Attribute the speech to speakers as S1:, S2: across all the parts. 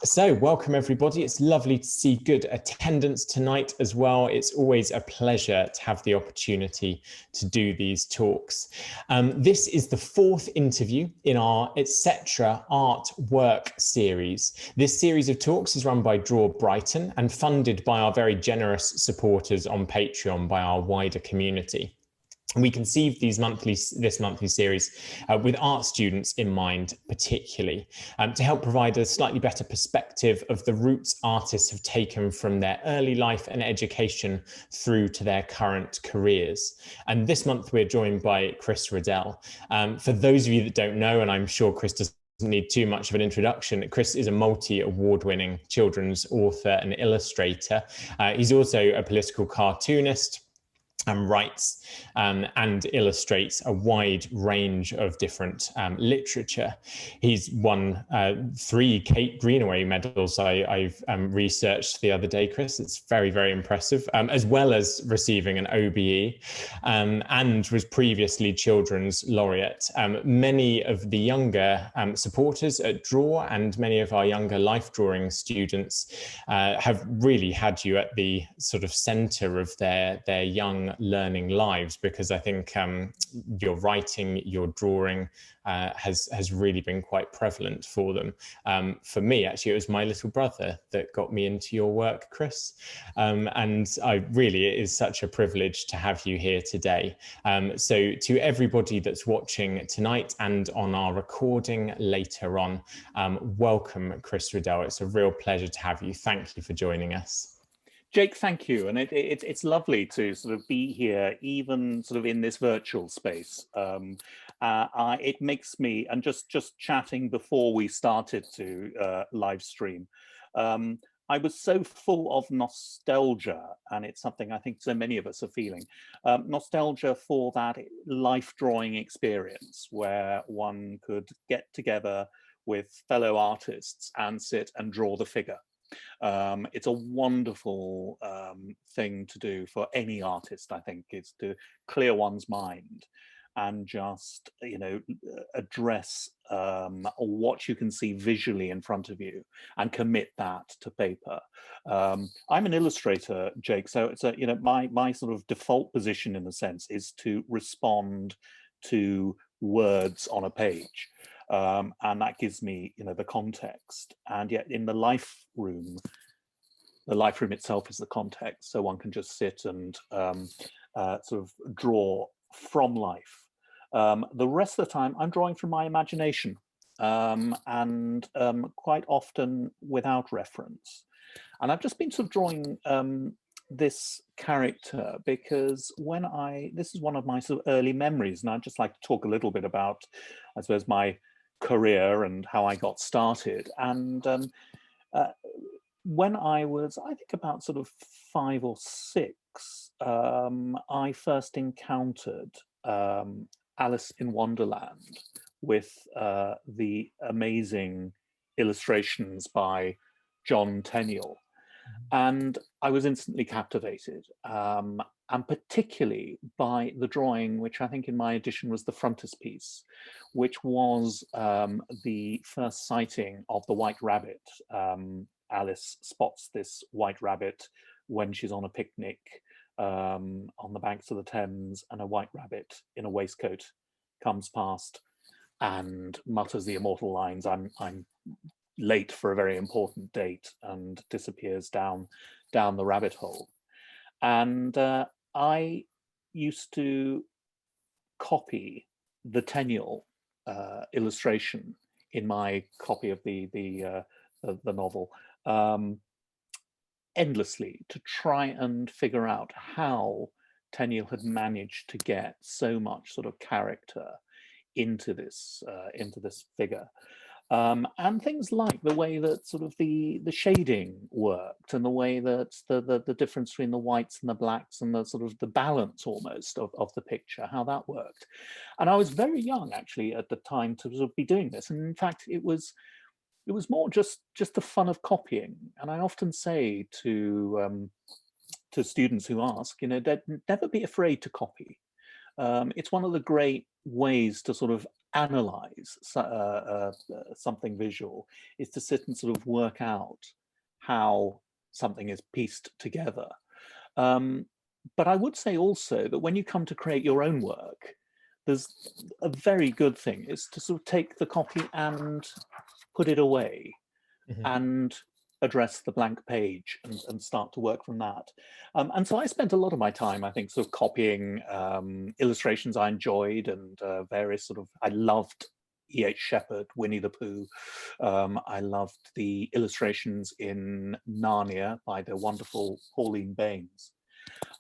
S1: So welcome everybody. It's lovely to see good attendance tonight as well. It's always a pleasure to have the opportunity to do these talks. This is the fourth interview in our Etc. Art Work series. This series of talks is run by Draw Brighton and funded by our very generous supporters on Patreon, by our wider community. We conceived this monthly series with art students in mind, particularly to help provide a slightly better perspective of the routes artists have taken from their early life and education through to their current careers. And this month we're joined by Chris Riddell. For those of you that don't know, and I'm sure Chris doesn't need too much of an introduction, Chris is a multi-award-winning children's author and illustrator. He's also a political cartoonist, and writes and illustrates a wide range of different literature. He's won 3 Kate Greenaway medals I've researched the other day, Chris. It's very, very impressive, as well as receiving an OBE, and was previously Children's Laureate. Many of the younger supporters at Draw and many of our younger life drawing students have really had you at the sort of center of their young learning lives, because I think your writing, your drawing has really been quite prevalent for them. For me, actually, it was my little brother that got me into your work, Chris. And it is such a privilege to have you here today. So to everybody that's watching tonight and on our recording later on, welcome, Chris Riddell. It's a real pleasure to have you. Thank you for joining us.
S2: Jake, thank you. And it's lovely to sort of be here, even sort of in this virtual space. It makes me, and just chatting before we started to live stream, I was so full of nostalgia, and it's something I think so many of us are feeling, nostalgia for that life drawing experience where one could get together with fellow artists and sit and draw the figure. It's a wonderful thing to do for any artist, I think, is to clear one's mind and just, address what you can see visually in front of you and commit that to paper. I'm an illustrator, Jake, so it's my sort of default position in a sense is to respond to words on a page. And that gives me, the context. And yet in the life room itself is the context. So one can just sit and sort of draw from life. The rest of the time, I'm drawing from my imagination, and quite often without reference. And I've just been sort of drawing this character because this is one of my sort of early memories, and I'd just like to talk a little bit about, I suppose, my career and how I got started. And when I was, I think, about sort of 5 or 6, I first encountered Alice in Wonderland with the amazing illustrations by John Tenniel. And I was instantly captivated, and particularly by the drawing, which I think in my edition was the frontispiece, which was the first sighting of the White Rabbit. Alice spots this white rabbit when she's on a picnic on the banks of the Thames, and a white rabbit in a waistcoat comes past and mutters the immortal lines, I'm late for a very important date, and disappears down the rabbit hole. And I used to copy the Tenniel illustration in my copy of the novel endlessly, to try and figure out how Tenniel had managed to get so much sort of character into this figure. And things like the way that sort of the shading worked, and the way that the difference between the whites and the blacks, and the sort of the balance almost of the picture, how that worked. And I was very young actually at the time to sort of be doing this. And in fact, it was more just the fun of copying. And I often say to students who ask, never be afraid to copy. It's one of the great ways to sort of analyze something visual is to sit and sort of work out how something is pieced together. But I would say also that when you come to create your own work, there's a very good thing is to sort of take the copy and put it away and address the blank page and start to work from that. And so I spent a lot of my time, I think, sort of copying illustrations I enjoyed and various sort of, I loved E.H. Shepard, Winnie the Pooh. I loved the illustrations in Narnia by the wonderful Pauline Baynes.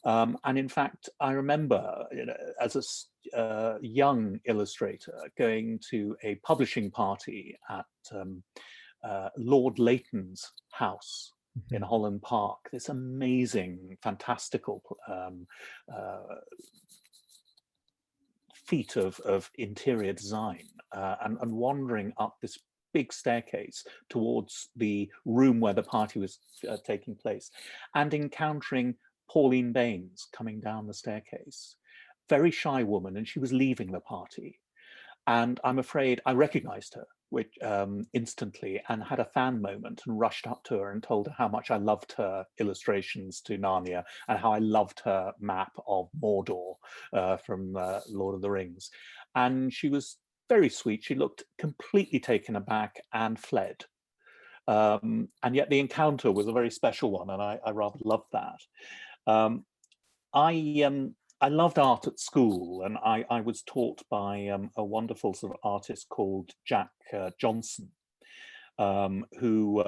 S2: And in fact, I remember, you know, as a young illustrator going to a publishing party at Lord Leighton's house in Holland Park, this amazing, fantastical feat of interior design, and wandering up this big staircase towards the room where the party was taking place, and encountering Pauline Baynes coming down the staircase. Very shy woman, and she was leaving the party. And I'm afraid I recognized her, which instantly, and had a fan moment and rushed up to her and told her how much I loved her illustrations to Narnia and how I loved her map of Mordor from Lord of the Rings. And she was very sweet. She looked completely taken aback and fled. And yet the encounter was a very special one, and I rather loved that. I loved art at school, and I was taught by a wonderful sort of artist called Jack Johnson, who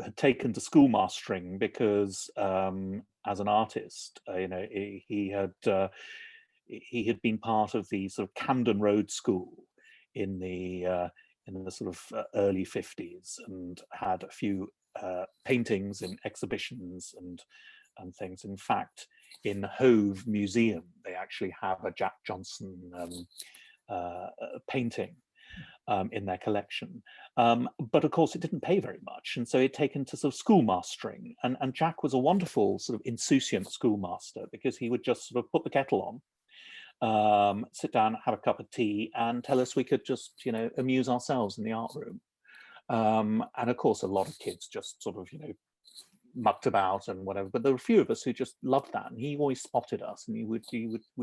S2: had taken to schoolmastering because as an artist, you know, he had been part of the sort of Camden Road School in the sort of early 50s, and had a few paintings in exhibitions and things. In fact, in Hove Museum, they actually have a Jack Johnson painting in their collection. But of course, it didn't pay very much. And so he'd taken to sort of schoolmastering. And Jack was a wonderful sort of insouciant schoolmaster, because he would just sort of put the kettle on, sit down, have a cup of tea, and tell us we could just, you know, amuse ourselves in the art room. And of course, a lot of kids just sort of, you know, mucked about and whatever, but there were a few of us who just loved that, and he always spotted us, and we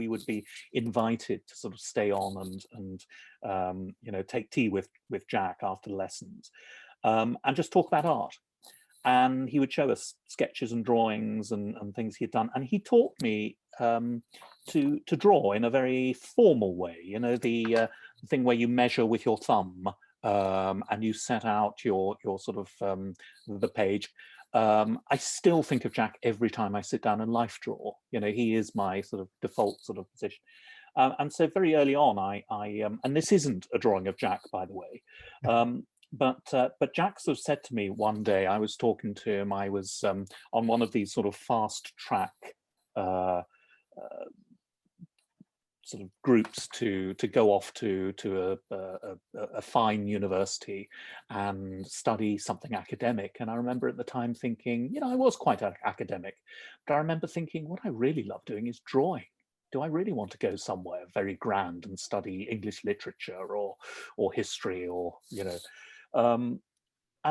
S2: would be invited to sort of stay on and you know, take tea with Jack after the lessons, and just talk about art. And he would show us sketches and drawings and things he had done, and he taught me to draw in a very formal way, you know, the thing where you measure with your thumb, and you set out your sort of the page. I still think of Jack every time I sit down and life draw. You know, he is my sort of default sort of position. And so very early on, I and this isn't a drawing of Jack, by the way, but Jack sort of said to me one day, I was talking to him, I was on one of these sort of fast track sort of groups to go off to a fine university and study something academic. And I remember at the time thinking, you know, I was quite academic, but I remember thinking, what I really love doing is drawing. Do I really want to go somewhere very grand and study English literature or history, or, you know? And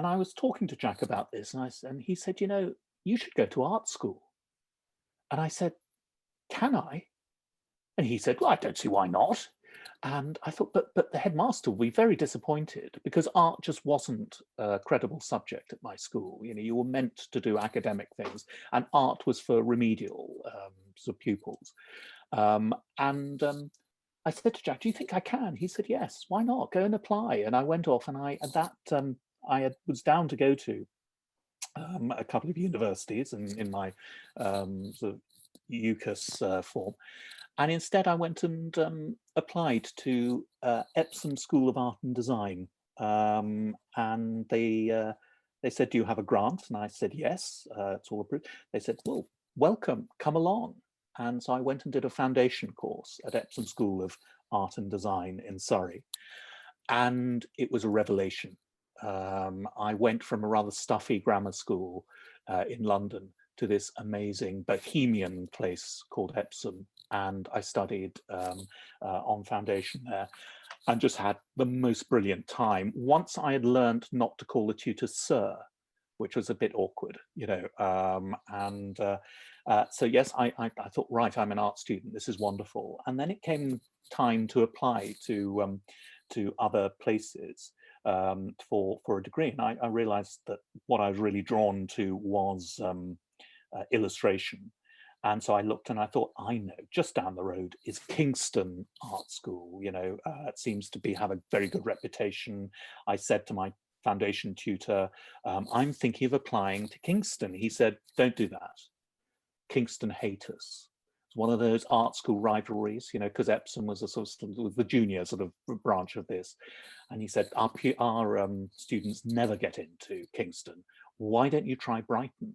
S2: I was talking to Jack about this, and he said, you know, you should go to art school. And I said, can I? And he said, well, I don't see why not. And I thought, but the headmaster will be very disappointed, because art just wasn't a credible subject at my school. You know, you were meant to do academic things, and art was for remedial sort of pupils. I said to Jack, do you think I can? He said, yes, why not? Go and apply. And I went off, and I was down to go to a couple of universities in my sort of UCAS form. And instead, I went and applied to Epsom School of Art and Design. And they said, do you have a grant? And I said, yes, it's all approved. They said, well, welcome, come along. And so I went and did a foundation course at Epsom School of Art and Design in Surrey. And it was a revelation. I went from a rather stuffy grammar school in London to this amazing bohemian place called Epsom. And I studied on foundation there. and just had the most brilliant time. Once I had learned not to call the tutor sir, which was a bit awkward, you know. So yes, I thought, right, I'm an art student. This is wonderful. And then it came time to apply to other places for a degree. And I realized that what I was really drawn to was illustration. And so I looked and I thought, I know, just down the road is Kingston Art School. You know, it seems to have a very good reputation. I said to my foundation tutor, I'm thinking of applying to Kingston. He said, don't do that. Kingston hate us. It's one of those art school rivalries, you know, because Epsom was a sort of the junior sort of branch of this. And he said, our students never get into Kingston. Why don't you try Brighton?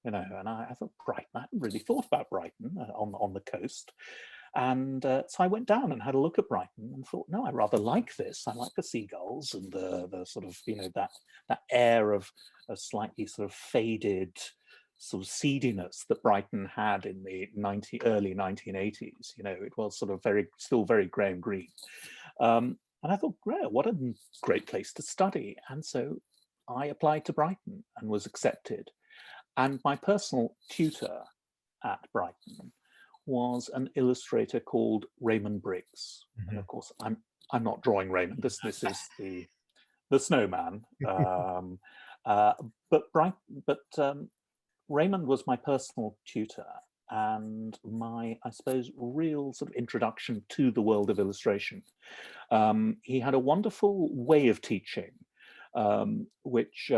S2: You know, and I thought, Brighton, I hadn't really thought about Brighton on the coast. And so I went down and had a look at Brighton and thought, no, I rather like this. I like the seagulls and the sort of, you know, that air of a slightly sort of faded sort of seediness that Brighton had in the early 1980s. You know, it was sort of still very Graham Greene. And I thought, great, what a great place to study. And so I applied to Brighton and was accepted. And my personal tutor at Brighton was an illustrator called Raymond Briggs. Mm-hmm. And of course, I'm not drawing Raymond. This is the snowman. But Raymond was my personal tutor and my, I suppose, real sort of introduction to the world of illustration. He had a wonderful way of teaching, which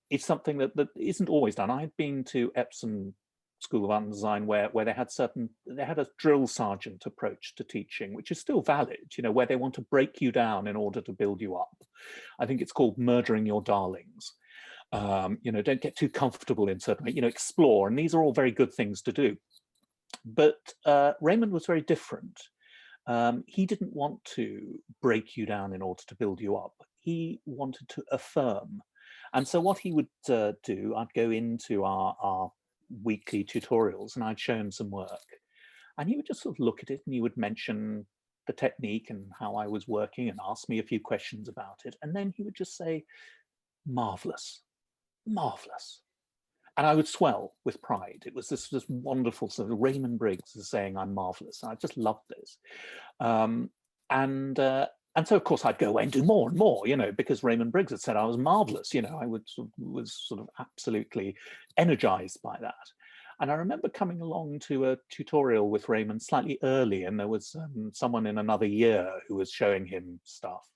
S2: it's something that isn't always done. I had been to Epsom School of Art and Design where they had a drill sergeant approach to teaching, which is still valid, you know, where they want to break you down in order to build you up. I think it's called murdering your darlings. You know, don't get too comfortable in certain, you know, explore. And these are all very good things to do. But Raymond was very different. He didn't want to break you down in order to build you up. He wanted to affirm. And so what he would do, I'd go into our weekly tutorials and I'd show him some work. And he would just sort of look at it and he would mention the technique and how I was working and ask me a few questions about it. And then he would just say, marvelous, marvelous. And I would swell with pride. It was this wonderful sort of Raymond Briggs is saying I'm marvelous. And I just loved this. And so, of course, I'd go away and do more and more, you know, because Raymond Briggs had said I was marvelous. You know, I was sort of absolutely energized by that. And I remember coming along to a tutorial with Raymond slightly early, and there was someone in another year who was showing him stuff.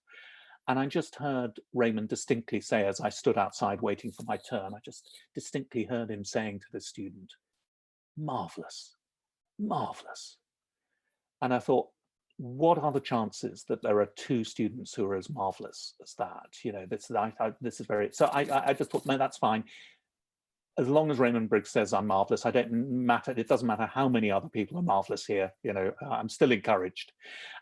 S2: And I just heard Raymond distinctly say, as I stood outside waiting for my turn, I just distinctly heard him saying to the student, marvelous, marvelous. And I thought, what are the chances that there are two students who are as marvelous as that? You know, this is very, so I just thought, no, that's fine. As long as Raymond Briggs says I'm marvelous, it doesn't matter how many other people are marvelous here, you know, I'm still encouraged.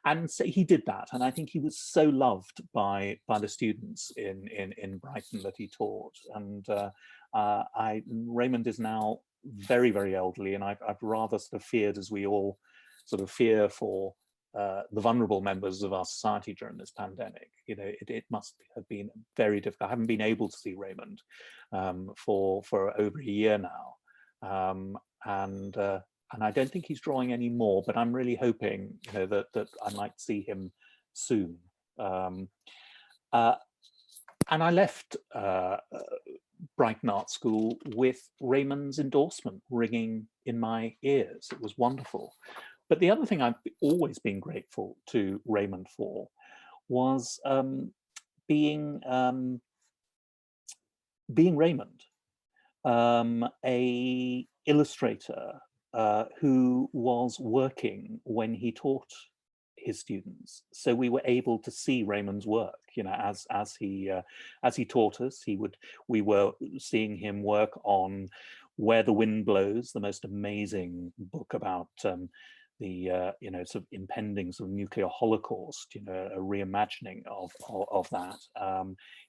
S2: And so he did that. And I think he was so loved by the students in Brighton that he taught. And Raymond is now very, very elderly. And I've rather sort of feared, as we all sort of fear for the vulnerable members of our society during this pandemic. You know, it must have been very difficult. I haven't been able to see Raymond for over a year now, and I don't think he's drawing anymore. But I'm really hoping, you know, that I might see him soon. And I left Brighton Art School with Raymond's endorsement ringing in my ears. It was wonderful. But the other thing I've always been grateful to Raymond for was being Raymond, a illustrator who was working when he taught his students. So we were able to see Raymond's work, you know, as he taught us. We were seeing him work on Where the Wind Blows, the most amazing book about the you know, sort of impending sort of nuclear holocaust, you know, a reimagining of that.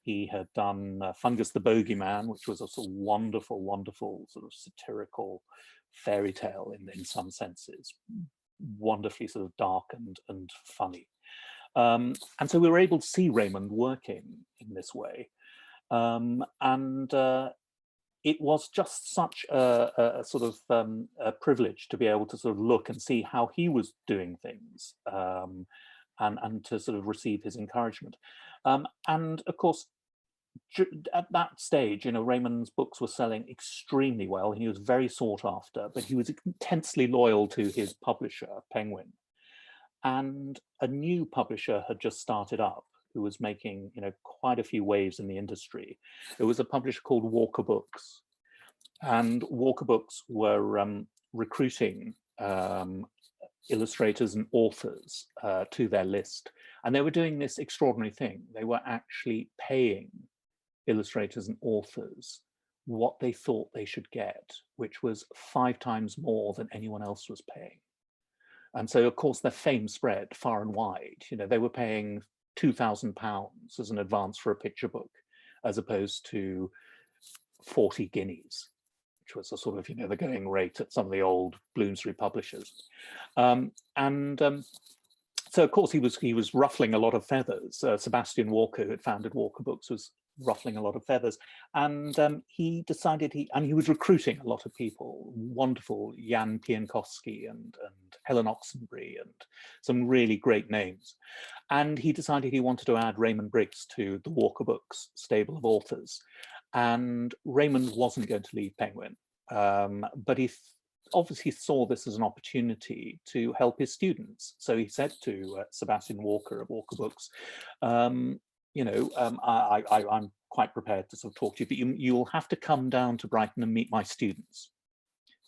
S2: He had done Fungus the Bogeyman, which was a sort of wonderful sort of satirical fairy tale in some senses, wonderfully sort of dark and funny. And so we were able to see Raymond working in this way. And it was just such a sort of a privilege to be able to sort of look and see how he was doing things, and to sort of receive his encouragement. And of course, at that stage, you know, Raymond's books were selling extremely well. He was very sought after, but he was intensely loyal to his publisher, Penguin. And a new publisher had just started up who was making, you know, quite a few waves in the industry. It was a publisher called Walker Books. And Walker Books were recruiting illustrators and authors to their list. And they were doing this extraordinary thing. They were actually paying illustrators and authors what they thought they should get, which was 5 times more than anyone else was paying. And so, of course, their fame spread far and wide. You know, they were paying £2,000 as an advance for a picture book, as opposed to 40 guineas, which was a sort of, you know, the going rate at some of the old Bloomsbury publishers. So, of course, he was ruffling a lot of feathers. Sebastian Walker, who had founded Walker Books, was ruffling a lot of feathers, and he decided he was recruiting a lot of people, wonderful Jan Pienkowski and Helen Oxenbury and some really great names. And he decided he wanted to add Raymond Briggs to the Walker Books stable of authors. And Raymond wasn't going to leave Penguin, but he obviously saw this as an opportunity to help his students. So he said to Sebastian Walker of Walker Books, you know, I'm quite prepared to sort of talk to you, but you'll have to come down to Brighton and meet my students.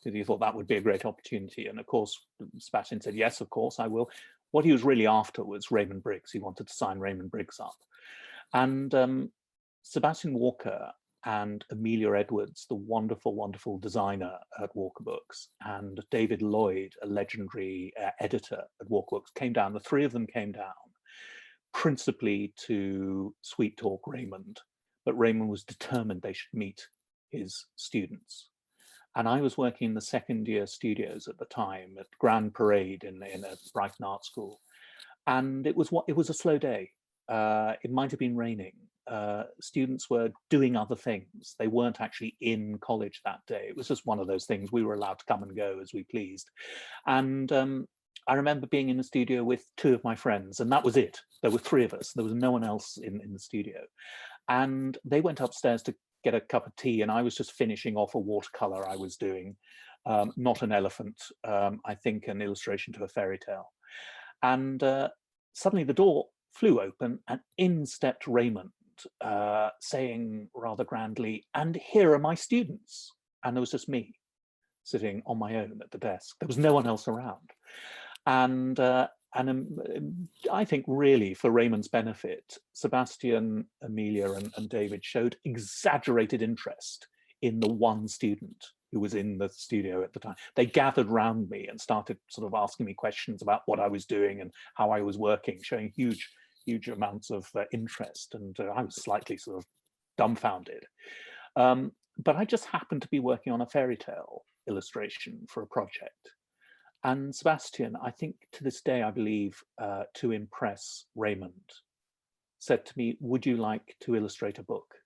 S2: So he thought that would be a great opportunity. And of course, Sebastian said, yes, of course, I will. What he was really after was Raymond Briggs. He wanted to sign Raymond Briggs up. And Sebastian Walker and Amelia Edwards, the wonderful, wonderful designer at Walker Books, and David Lloyd, a legendary editor at Walker Books, came down. The 3 of them came down, principally to sweet talk Raymond, but Raymond was determined they should meet his students. And I was working in the second year studios at the time at Grand Parade in a Brighton Art School. And it was a slow day. It might have been raining. Students were doing other things. They weren't actually in college that day. It was just one of those things. We were allowed to come and go as we pleased. And I remember being in the studio with 2 of my friends, and that was it. There were 3 of us. There was no one else in the studio. And they went upstairs to get a cup of tea, and I was just finishing off a watercolor I was doing, not an elephant, I think an illustration to a fairy tale. And suddenly the door flew open, and in stepped Raymond, saying rather grandly, "And here are my students." And there was just me sitting on my own at the desk. There was no one else around. And I think really for Raymond's benefit, Sebastian, Amelia and David showed exaggerated interest in the one student who was in the studio at the time. They gathered round me and started sort of asking me questions about what I was doing and how I was working, showing huge amounts of interest. And I was slightly sort of dumbfounded. But I just happened to be working on a fairy tale illustration for a project. And Sebastian, I think to this day, I believe, to impress Raymond, said to me, "Would you like to illustrate a book?"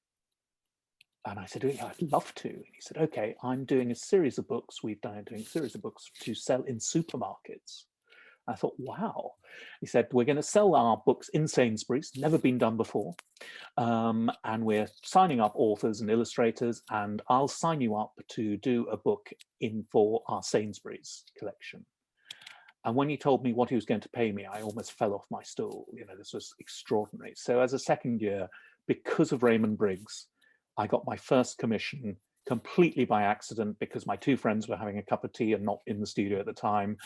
S2: And I said, "Oh, yeah, I'd love to." And he said, "Okay, I'm doing a series of books. We've done doing a series of books to sell in supermarkets." I thought, wow. He said, "We're going to sell our books in Sainsbury's, never been done before. And we're signing up authors and illustrators, and I'll sign you up to do a book in for our Sainsbury's collection." And when he told me what he was going to pay me, I almost fell off my stool. You know, this was extraordinary. So as a second year, because of Raymond Briggs, I got my first commission completely by accident because my 2 friends were having a cup of tea and not in the studio at the time.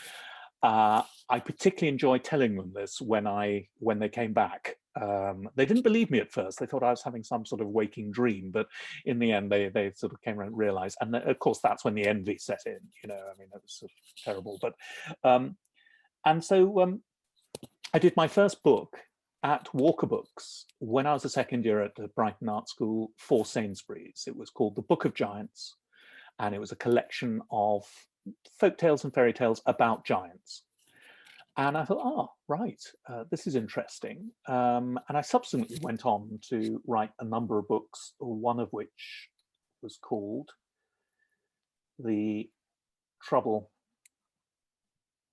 S2: I particularly enjoyed telling them this when they came back. They didn't believe me at first. They thought I was having some sort of waking dream, but in the end, they sort of came around and realized. And of course, that's when the envy set in. You know, I mean, it was sort of terrible. But and so I did my first book at Walker Books when I was a second year at the Brighton Art School for Sainsbury's. It was called The Book of Giants, and it was a collection of folk tales and fairy tales about giants. And I thought, oh, right, this is interesting. And I subsequently went on to write a number of books, one of which was called The Trouble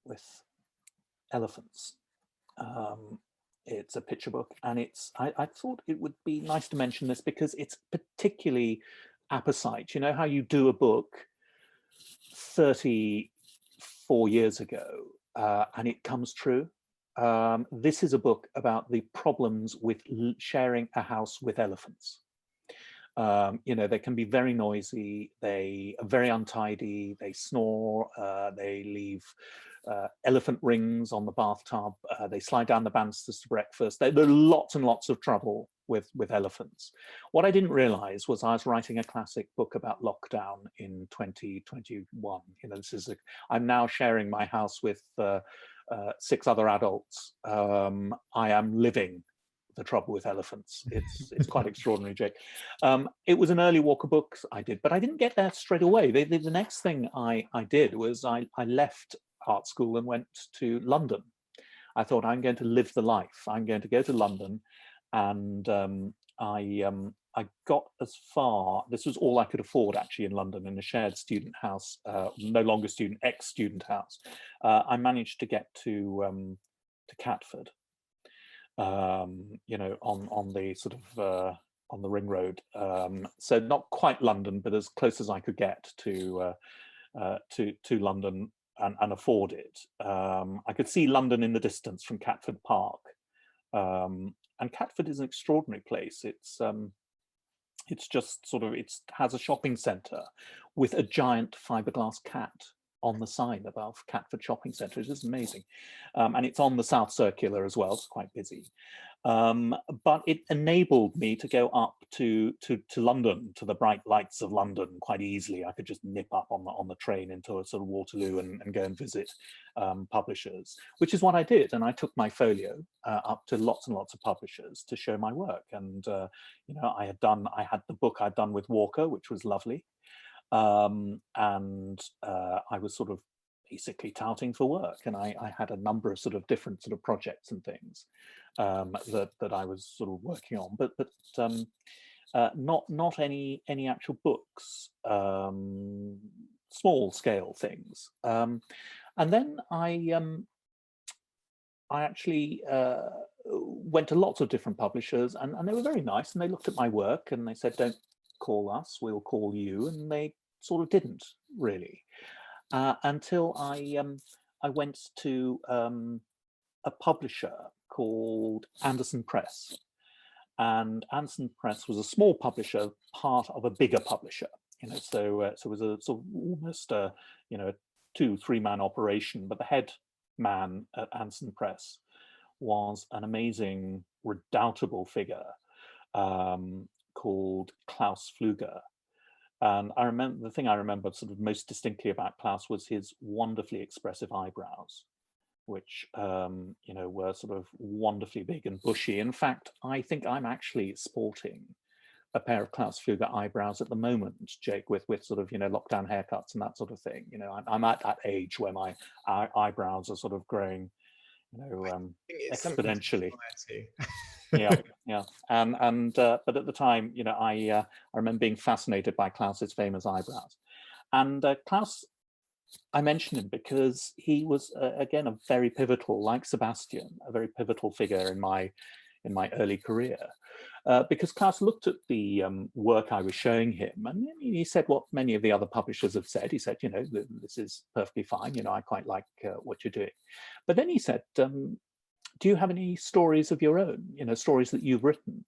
S2: with Elephants. It's a picture book, and I thought it would be nice to mention this because it's particularly apposite. You know how you do a book 34 years ago and it comes true? This is a book about the problems with sharing a house with elephants. You know, they can be very noisy, they are very untidy, they snore, they leave elephant rings on the bathtub, they slide down the banisters to breakfast. There are lots and lots of trouble with elephants. What I didn't realize was I was writing a classic book about lockdown in 2021. You know, I'm now sharing my house with 6 other adults. I am living the trouble with elephants. It's quite extraordinary, Jake. It was an early Walker book I did, but I didn't get there straight away. The next thing I did was I left art school and went to London. I thought, I'm going to live the life. I'm going to go to London, and I got as far. This was all I could afford actually in London, in a shared student house, no longer student, ex-student house. I managed to get to Catford. You know, on the sort of on the ring road. So not quite London, but as close as I could get to London and afford it. I could see London in the distance from Catford Park, and Catford is an extraordinary place. It's just sort of, it has a shopping centre with a giant fiberglass cat on the sign above Catford Shopping Centre. It is amazing. And it's on the South Circular as well, it's quite busy. But it enabled me to go up to London, to the bright lights of London quite easily. I could just nip up on the train into a sort of Waterloo and go and visit publishers, which is what I did. And I took my folio up to lots and lots of publishers to show my work. And you know, I had the book I'd done with Walker, which was lovely. And I was sort of basically touting for work, and I had a number of sort of different sort of projects and things that I was sort of working on, but not any actual books, small scale things. And then I actually went to lots of different publishers, and they were very nice, and they looked at my work and they said, don't call us, we'll call you. And they sort of didn't really, until I went to a publisher called Anderson Press. And Anderson Press was a small publisher, part of a bigger publisher. You know, so it was a sort of almost a, you know, a 2-3 man operation. But the head man at Anderson Press was an amazing, redoubtable figure called Klaus Pfluger. And I remember, the thing I remember sort of most distinctly about Klaus was his wonderfully expressive eyebrows, which you know, were sort of wonderfully big and bushy. In fact, I think I'm actually sporting a pair of Klaus Pfluger eyebrows at the moment, Jake, with sort of, you know, lockdown haircuts and that sort of thing. You know, I'm at that age where my eyebrows are sort of growing, you know, exponentially. Yeah, yeah, but at the time, you know, I remember being fascinated by Klaus's famous eyebrows, and Klaus, I mentioned him because he was again a very pivotal, like Sebastian, a very pivotal figure in my early career, because Klaus looked at the work I was showing him, and he said what many of the other publishers have said. He said, you know, this is perfectly fine. You know, I quite like what you're doing, but then he said, do you have any stories of your own, you know, stories that you've written?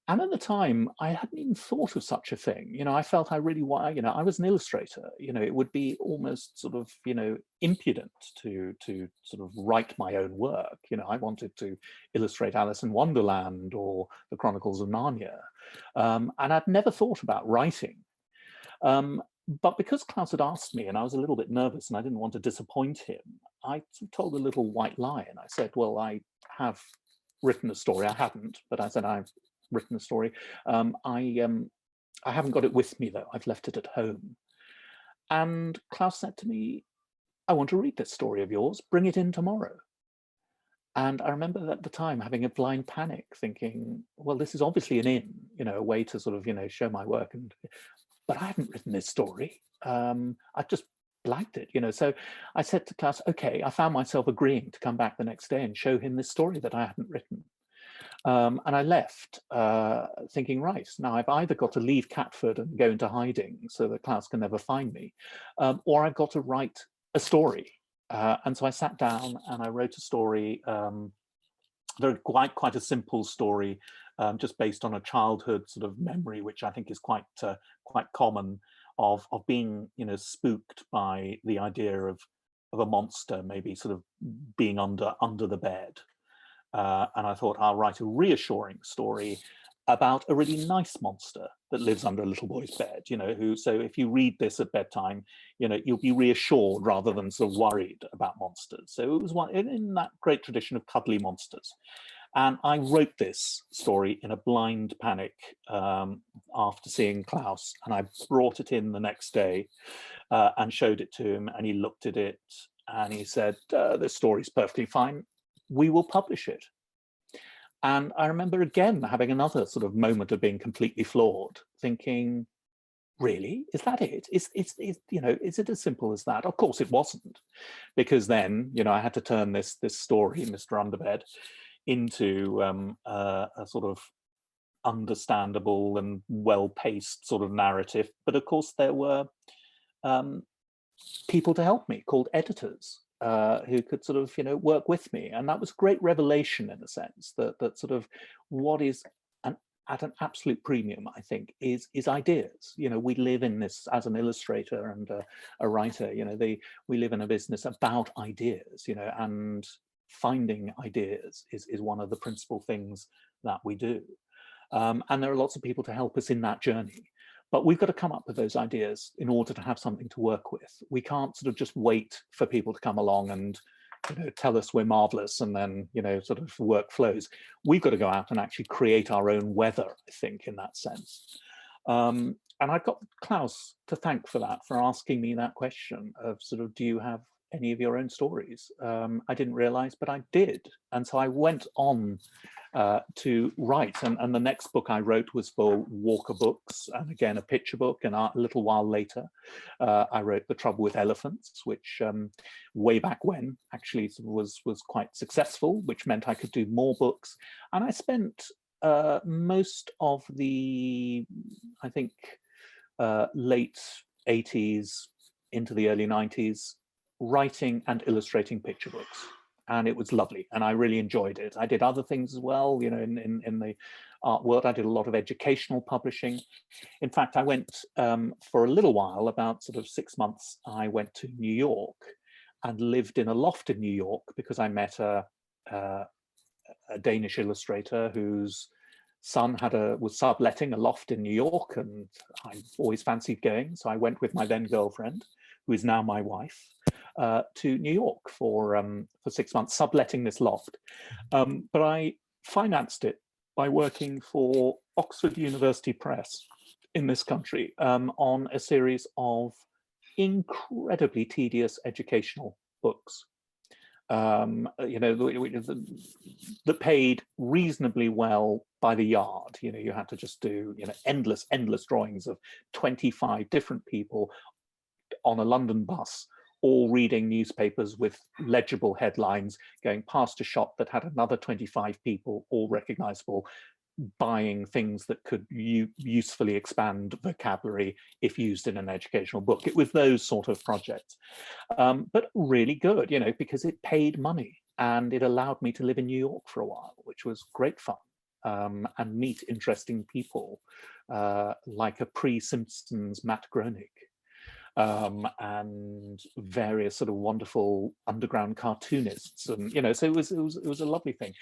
S2: And at the time, I hadn't even thought of such a thing. You know, I felt I really want, you know, I was an illustrator, you know, it would be almost sort of, you know, impudent to sort of write my own work. You know, I wanted to illustrate Alice in Wonderland or the Chronicles of Narnia. And I'd never thought about writing. But because Klaus had asked me, and I was a little bit nervous and I didn't want to disappoint him, I told a little white lie, and I said, well, I have written a story. I hadn't, but I said, I've written a story. I haven't got it with me though. I've left it at home. And Klaus said to me, I want to read this story of yours, bring it in tomorrow. And I remember at the time having a blind panic, thinking, well, this is obviously an in, a way to sort of, show my work. But I hadn't written this story. I just blanked it, So I said to Klaus, okay, I found myself agreeing to come back the next day and show him this story that I hadn't written. And I left thinking, right, now I've either got to leave Catford and go into hiding so that Klaus can never find me, or I've got to write a story. And so I sat down and I wrote a story, quite a simple story, just based on a childhood sort of memory, which I think is quite common, of being spooked by the idea of a monster maybe sort of being under the bed. And I thought I'll write a reassuring story about a really nice monster that lives under a little boy's bed, so if you read this at bedtime, you'll be reassured rather than sort of worried about monsters. So it was one in that great tradition of cuddly monsters. And I wrote this story in a blind panic after seeing Klaus, and I brought it in the next day and showed it to him, and he looked at it and he said, this story's perfectly fine. We will publish it. And I remember again having another sort of moment of being completely floored, thinking, really, is that it? Is it as simple as that? Of course it wasn't, because then, I had to turn this story, Mr. Underbed, into a sort of understandable and well-paced sort of narrative. But of course there were people to help me, called editors, who could sort of work with me, and that was a great revelation in a sense, that sort of what is at an absolute premium, I think, is ideas. We live in this, as an illustrator and a writer, we live in a business about ideas, and finding ideas is one of the principal things that we do. And there are lots of people to help us in that journey. But we've got to come up with those ideas in order to have something to work with. We can't sort of just wait for people to come along and tell us we're marvelous and then sort of work flows. We've got to go out and actually create our own weather, I think, in that sense. And I've got Klaus to thank for that, for asking me that question of sort of, do you have any of your own stories? I didn't realize, but I did. And so I went on to write, and the next book I wrote was for Walker Books, and again a picture book. And a little while later I wrote The Trouble with Elephants, which way back when actually was quite successful, which meant I could do more books. And I spent most of the, I think, late 80s into the early 90s writing and illustrating picture books. And it was lovely, and I really enjoyed it. I did other things as well, in the art world. I did a lot of educational publishing. In fact, I went for a little while, about sort of 6 months, I went to New York and lived in a loft in New York because I met a Danish illustrator whose son was subletting a loft in New York, and I always fancied going. So I went with my then girlfriend, who is now my wife, to New York for 6 months, subletting this loft. But I financed it by working for Oxford University Press in this country on a series of incredibly tedious educational books. That paid reasonably well by the yard. You had to just do endless drawings of 25 different people on a London bus, all reading newspapers with legible headlines, going past a shop that had another 25 people, all recognizable, buying things that could usefully expand vocabulary if used in an educational book. It was those sort of projects, but really good, because it paid money and it allowed me to live in New York for a while, which was great fun, and meet interesting people like a pre-Simpsons Matt Groening, and various sort of wonderful underground cartoonists, and so it was a lovely thing.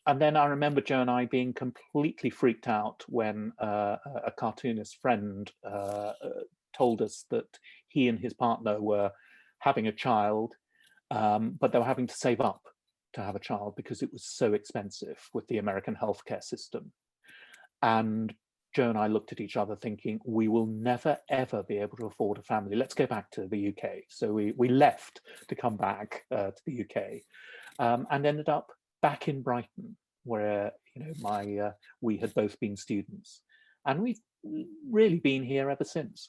S2: And then I remember Joe and I being completely freaked out when a cartoonist friend told us that he and his partner were having a child, but they were having to save up to have a child because it was so expensive with the American healthcare system. And Joe and I looked at each other thinking, we will never, ever be able to afford a family. Let's go back to the UK. So we left to come back to the UK, and ended up back in Brighton, where we had both been students, and we've really been here ever since.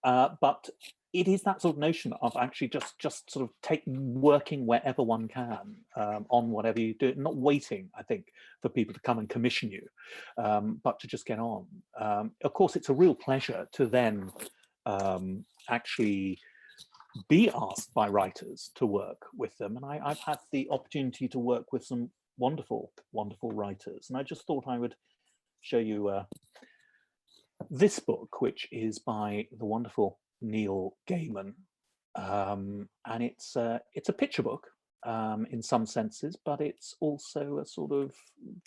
S2: But it is that sort of notion of actually just sort of working wherever one can, on whatever you do, not waiting, I think, for people to come and commission you, but to just get on. Of course, it's a real pleasure to then actually be asked by writers to work with them. And I've had the opportunity to work with some wonderful, wonderful writers. And I just thought I would show you this book, which is by the wonderful Neil Gaiman, and it's a picture book in some senses, but it's also a sort of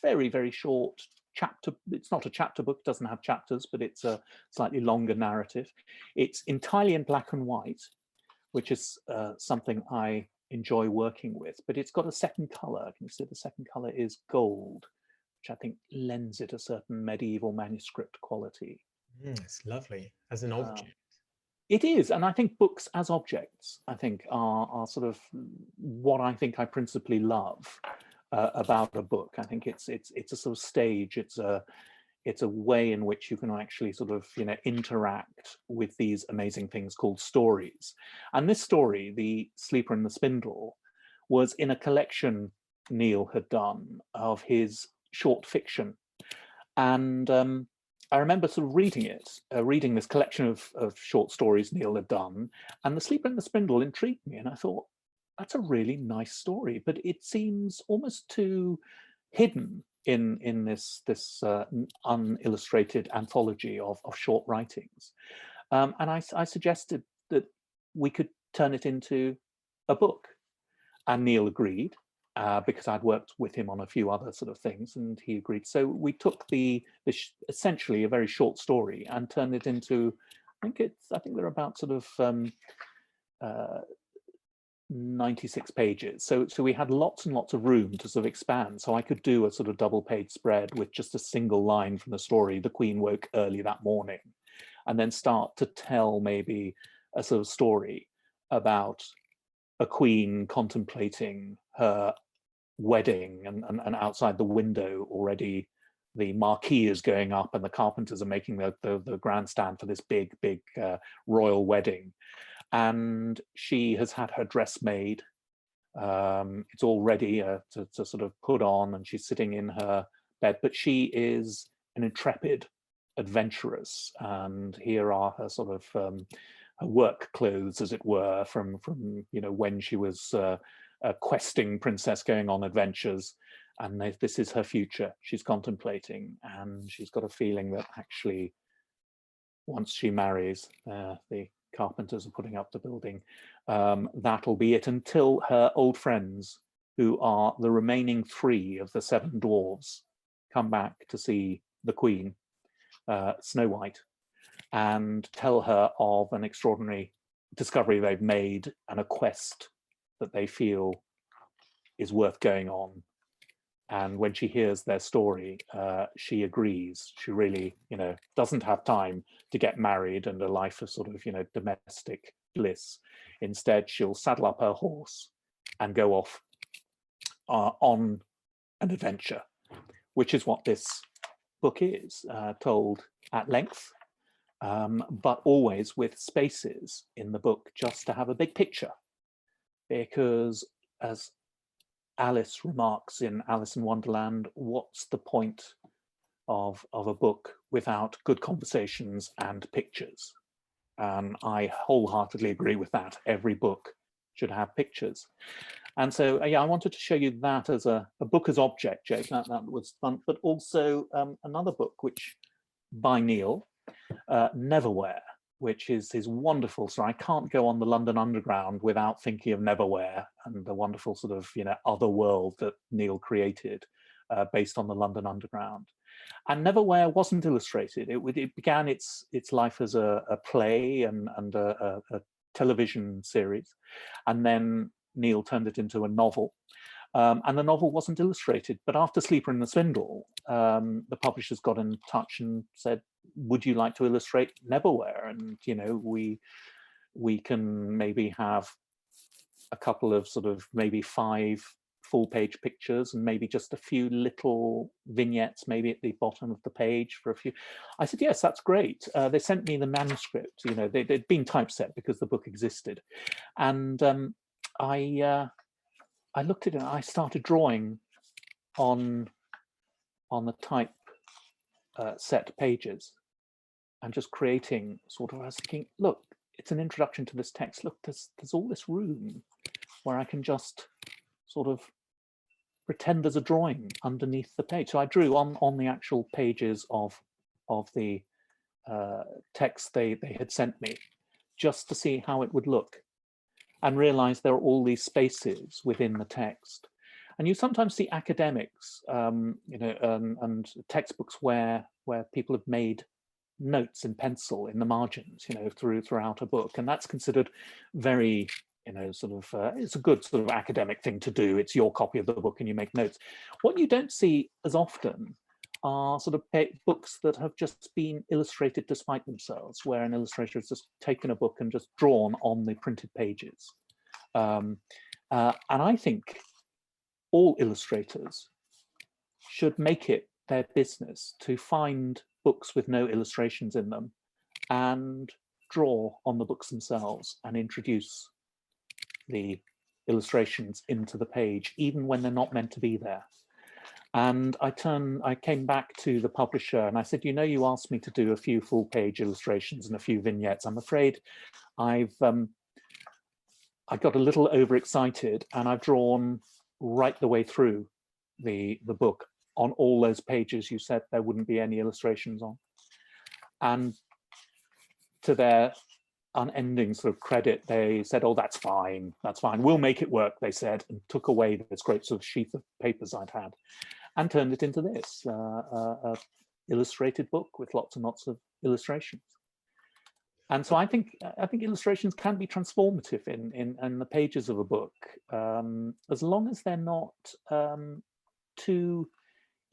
S2: very, very short chapter. It's not a chapter book, doesn't have chapters, but it's a slightly longer narrative. It's entirely in black and white, which is something I enjoy working with, but it's got a second color. Can you see the second color is gold, which I think lends it a certain medieval manuscript quality.
S1: It's lovely as an object.
S2: It is, and I think books as objects, I think, are sort of what I think I principally love about a book. I think it's a sort of stage. It's a way in which you can actually sort of interact with these amazing things called stories. And this story, The Sleeper and the Spindle, was in a collection Neil had done of his short fiction, and I remember sort of reading this collection of short stories Neil had done, and The Sleeper and the Spindle intrigued me, and I thought, that's a really nice story, but it seems almost too hidden in this unillustrated anthology of short writings. And I suggested that we could turn it into a book, and Neil agreed. Because I'd worked with him on a few other sort of things, and he agreed. So we took essentially a very short story and turned it into, I think they're about sort of 96 pages. So we had lots and lots of room to sort of expand. So I could do a sort of double page spread with just a single line from the story, "The Queen woke early that morning," and then start to tell maybe a sort of story about a queen contemplating her wedding, and outside the window already the marquee is going up and the carpenters are making the grandstand for this big royal wedding, and she has had her dress made. It's all ready to sort of put on, and she's sitting in her bed, but she is an intrepid adventuress, and here are her sort of her work clothes, as it were, from when she was a questing princess going on adventures, and this is her future she's contemplating, and she's got a feeling that actually once she marries, the carpenters are putting up the building, that'll be it until her old friends, who are the remaining 3 of the 7 dwarves, come back to see the Queen, Snow White, and tell her of an extraordinary discovery they've made and a quest that they feel is worth going on. And when she hears their story, she agrees. She really, doesn't have time to get married and a life of sort of, domestic bliss. Instead, she'll saddle up her horse and go off on an adventure, which is what this book is, told at length, but always with spaces in the book just to have a big picture. Because as Alice remarks in Alice in Wonderland, what's the point of a book without good conversations and pictures? And I wholeheartedly agree with that. Every book should have pictures. And so, yeah, I wanted to show you that as a book as object, Jake. That was fun. But also another book, which by Neil, Neverwhere, which is his wonderful story. I can't go on the London Underground without thinking of Neverwhere and the wonderful sort of other world that Neil created based on the London Underground. And Neverwhere wasn't illustrated. It began its life as a play and a television series, and then Neil turned it into a novel. And the novel wasn't illustrated. But after Sleeper and the Spindle, the publishers got in touch and said, would you like to illustrate Neverwhere? And, you know, we can maybe have a couple of sort of maybe 5 full-page pictures and maybe just a few little vignettes maybe at the bottom of the page for a few. I said, yes, that's great. They sent me the manuscript. You know, they'd been typeset because the book existed. And I looked at it and I started drawing on the type set pages and just creating sort of, I was thinking, look, it's an introduction to this text. Look, there's all this room where I can just sort of pretend there's a drawing underneath the page. So I drew on the actual pages of the text they had sent me, just to see how it would look, and realize there are all these spaces within the text. And you sometimes see academics, you know, and textbooks where people have made notes in pencil in the margins, you know, throughout a book, and that's considered very, you know, sort of, it's a good sort of academic thing to do. It's your copy of the book and you make notes. What you don't see as often are sort of books that have just been illustrated despite themselves, where an illustrator has just taken a book and just drawn on the printed pages. And I think all illustrators should make it their business to find books with no illustrations in them and draw on the books themselves and introduce the illustrations into the page, even when they're not meant to be there. And I came back to the publisher and I said, you know, you asked me to do a few full page illustrations and a few vignettes. I'm afraid I got a little overexcited and I've drawn right the way through the book on all those pages you said there wouldn't be any illustrations on. And to their unending sort of credit, they said, oh, that's fine, we'll make it work, they said, and took away this great sort of sheath of papers I'd had and turned it into this illustrated book with lots and lots of illustrations. And so I think illustrations can be transformative in the pages of a book, as long as they're not too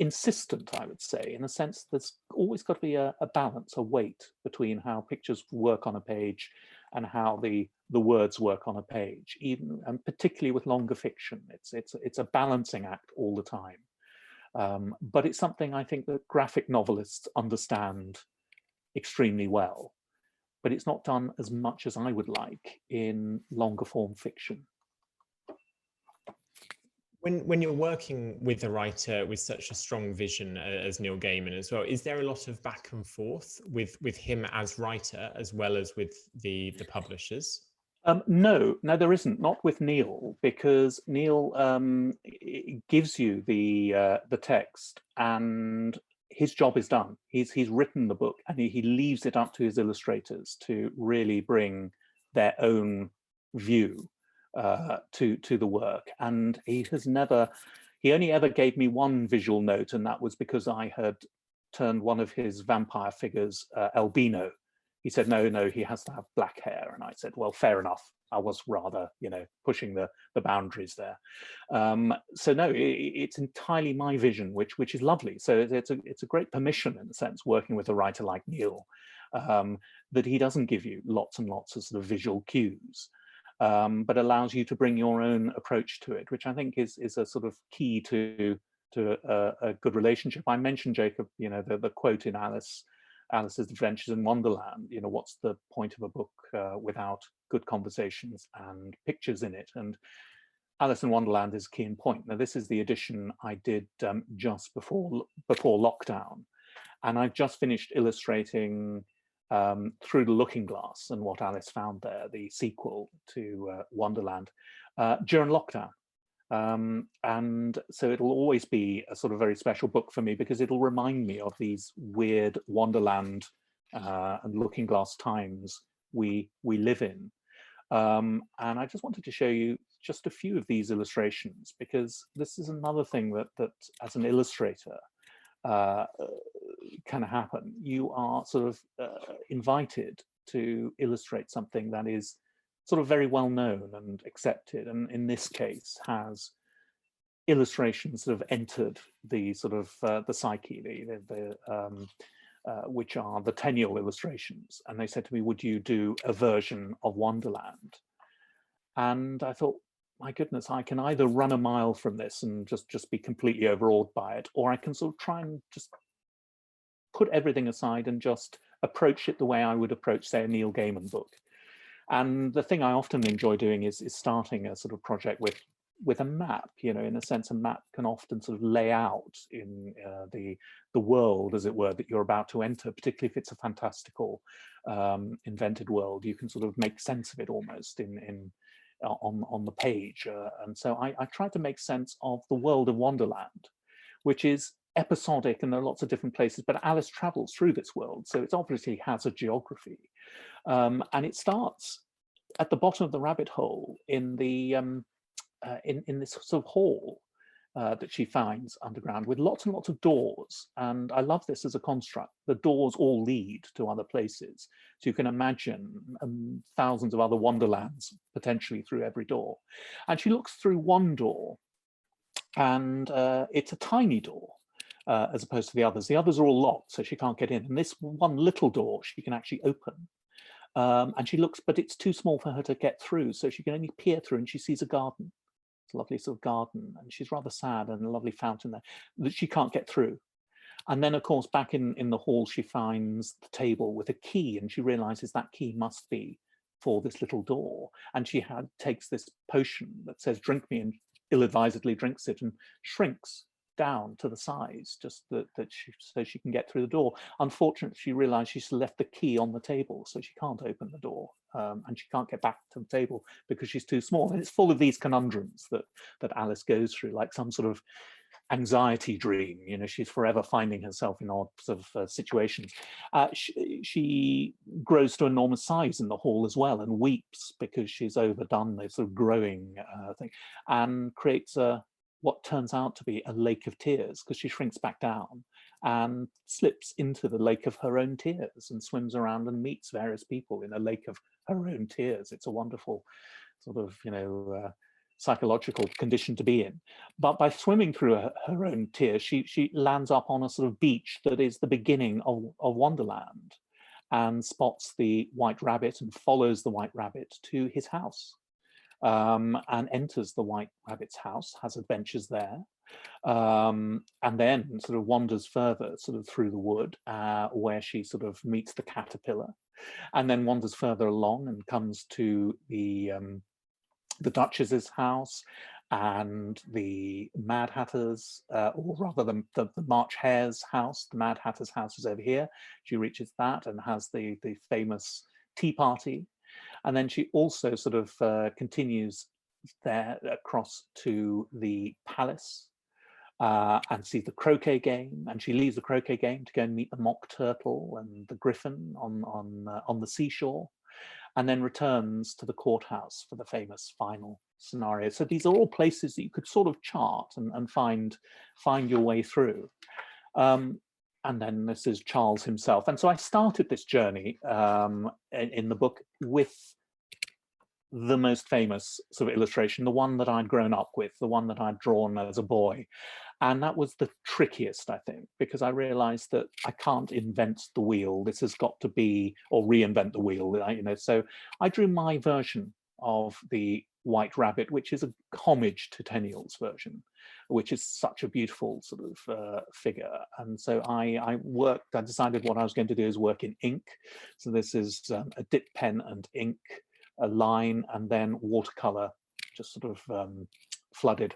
S2: insistent, I would say, in a sense. There's always got to be a balance, a weight between how pictures work on a page and how the words work on a page, even and particularly with longer fiction. It's a balancing act all the time. But it's something I think that graphic novelists understand extremely well, but it's not done as much as I would like in longer form fiction.
S1: When you're working with a writer with such a strong vision as Neil Gaiman as well, is there a lot of back and forth with him as writer as well as with the publishers?
S2: No, there isn't. Not with Neil, because Neil gives you the text and his job is done. He's written the book and he leaves it up to his illustrators to really bring their own view to the work. And he only ever gave me one visual note, and that was because I had turned one of his vampire figures albino. He said, no, he has to have black hair. And I said, well, fair enough. I was rather, you know, pushing the boundaries there. So no, it's entirely my vision, which is lovely. So it's a great permission, in a sense, working with a writer like Neil, that he doesn't give you lots and lots of sort of visual cues, but allows you to bring your own approach to it, which I think is a sort of key to a good relationship. I mentioned, Jacob, you know, the quote in Alice's Adventures in Wonderland, you know, what's the point of a book without good conversations and pictures in it? And Alice in Wonderland is key in point. Now, this is the edition I did just before lockdown, and I've just finished illustrating Through the Looking Glass and What Alice Found There, the sequel to Wonderland, during lockdown. And so it'll always be a sort of very special book for me, because it'll remind me of these weird Wonderland and Looking Glass times we live in. And I just wanted to show you just a few of these illustrations, because this is another thing that as an illustrator can happen. You are sort of invited to illustrate something that is sort of very well known and accepted, and in this case has illustrations sort of entered the sort of the psyche, which are the Tenniel illustrations. And they said to me, would you do a version of Wonderland? And I thought, my goodness, I can either run a mile from this and just be completely overawed by it, or I can sort of try and just put everything aside and just approach it the way I would approach, say, a Neil Gaiman book. And the thing I often enjoy doing is starting a sort of project with a map. You know, in a sense, a map can often sort of lay out in the world, as it were, that you're about to enter, particularly if it's a fantastical invented world. You can sort of make sense of it almost on the page. And so I try to make sense of the world of Wonderland, which is episodic, and there are lots of different places, but Alice travels through this world, so it obviously has a geography. And it starts at the bottom of the rabbit hole in the in this sort of hall that she finds underground, with lots and lots of doors. And I love this as a construct. The doors all lead to other places. So you can imagine thousands of other wonderlands potentially through every door. And she looks through one door, and it's a tiny door as opposed to the others. The others are all locked, so she can't get in. And this one little door she can actually open. And she looks, but it's too small for her to get through. So she can only peer through, and she sees a garden. It's a lovely sort of garden, and she's rather sad, and a lovely fountain there that she can't get through. And then, of course, back in the hall, she finds the table with a key, and she realizes that key must be for this little door. And she takes this potion that says, drink me, and ill-advisedly drinks it and shrinks down to the size, just so she can get through the door. Unfortunately, she realized she's left the key on the table, so she can't open the door, and she can't get back to the table because she's too small. And it's full of these conundrums that Alice goes through, like some sort of anxiety dream. You know, she's forever finding herself in odd sort of situations. She grows to enormous size in the hall as well, and weeps because she's overdone this sort of growing thing, and creates what turns out to be a lake of tears, because she shrinks back down and slips into the lake of her own tears and swims around and meets various people in a lake of her own tears. It's a wonderful sort of, you know, psychological condition to be in. But by swimming through her own tears, she lands up on a sort of beach that is the beginning of Wonderland, and spots the White Rabbit and follows the White Rabbit to his house. And enters the White Rabbit's house, has adventures there, and then sort of wanders further sort of through the wood, where she sort of meets the caterpillar, and then wanders further along and comes to the Duchess's house and the Mad Hatter's, or rather the March Hare's house. The Mad Hatter's house is over here. She reaches that and has the famous tea party. And then she also sort of continues there across to the palace and sees the croquet game. And she leaves the croquet game to go and meet the Mock Turtle and the Griffin on the seashore, and then returns to the courthouse for the famous final scenario. So these are all places that you could sort of chart and find your way through. And then this is Charles himself. And so I started this journey in the book with the most famous sort of illustration, the one that I'd grown up with, the one that I'd drawn as a boy. And that was the trickiest, I think, because I realized that I can't invent the wheel. This has got to be, or reinvent the wheel, you know. So I drew my version of the White Rabbit, which is a homage to Tenniel's version, which is such a beautiful sort of figure. And so I decided what I was going to do is work in ink. So this is a dip pen and ink, a line, and then watercolor, just sort of flooded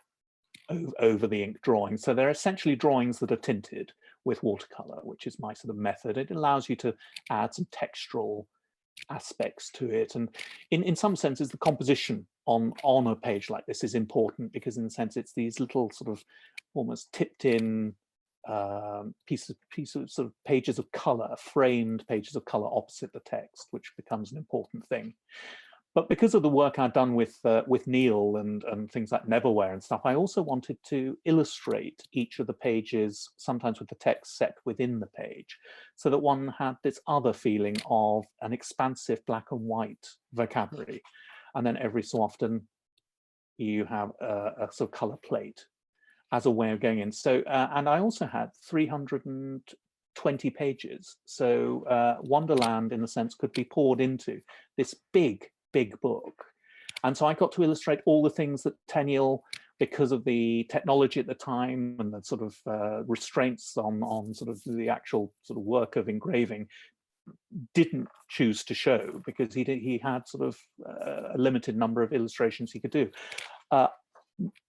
S2: over the ink drawings. So they're essentially drawings that are tinted with watercolor, which is my sort of method. It allows you to add some textural aspects to it, and in some senses the composition on a page like this is important, because in a sense it's these little sort of almost tipped in pieces of sort of pages of color, framed pages of color opposite the text, which becomes an important thing. But because of the work I'd done with Neil and things like Neverwhere and stuff, I also wanted to illustrate each of the pages, sometimes with the text set within the page, so that one had this other feeling of an expansive black and white vocabulary. And then every so often you have a sort of color plate as a way of going in. So, and I also had 320 pages. So Wonderland, in a sense, could be poured into this big, big book. And so I got to illustrate all the things that Tenniel, because of the technology at the time and the sort of restraints on sort of the actual sort of work of engraving, didn't choose to show, because he had sort of a limited number of illustrations he could do.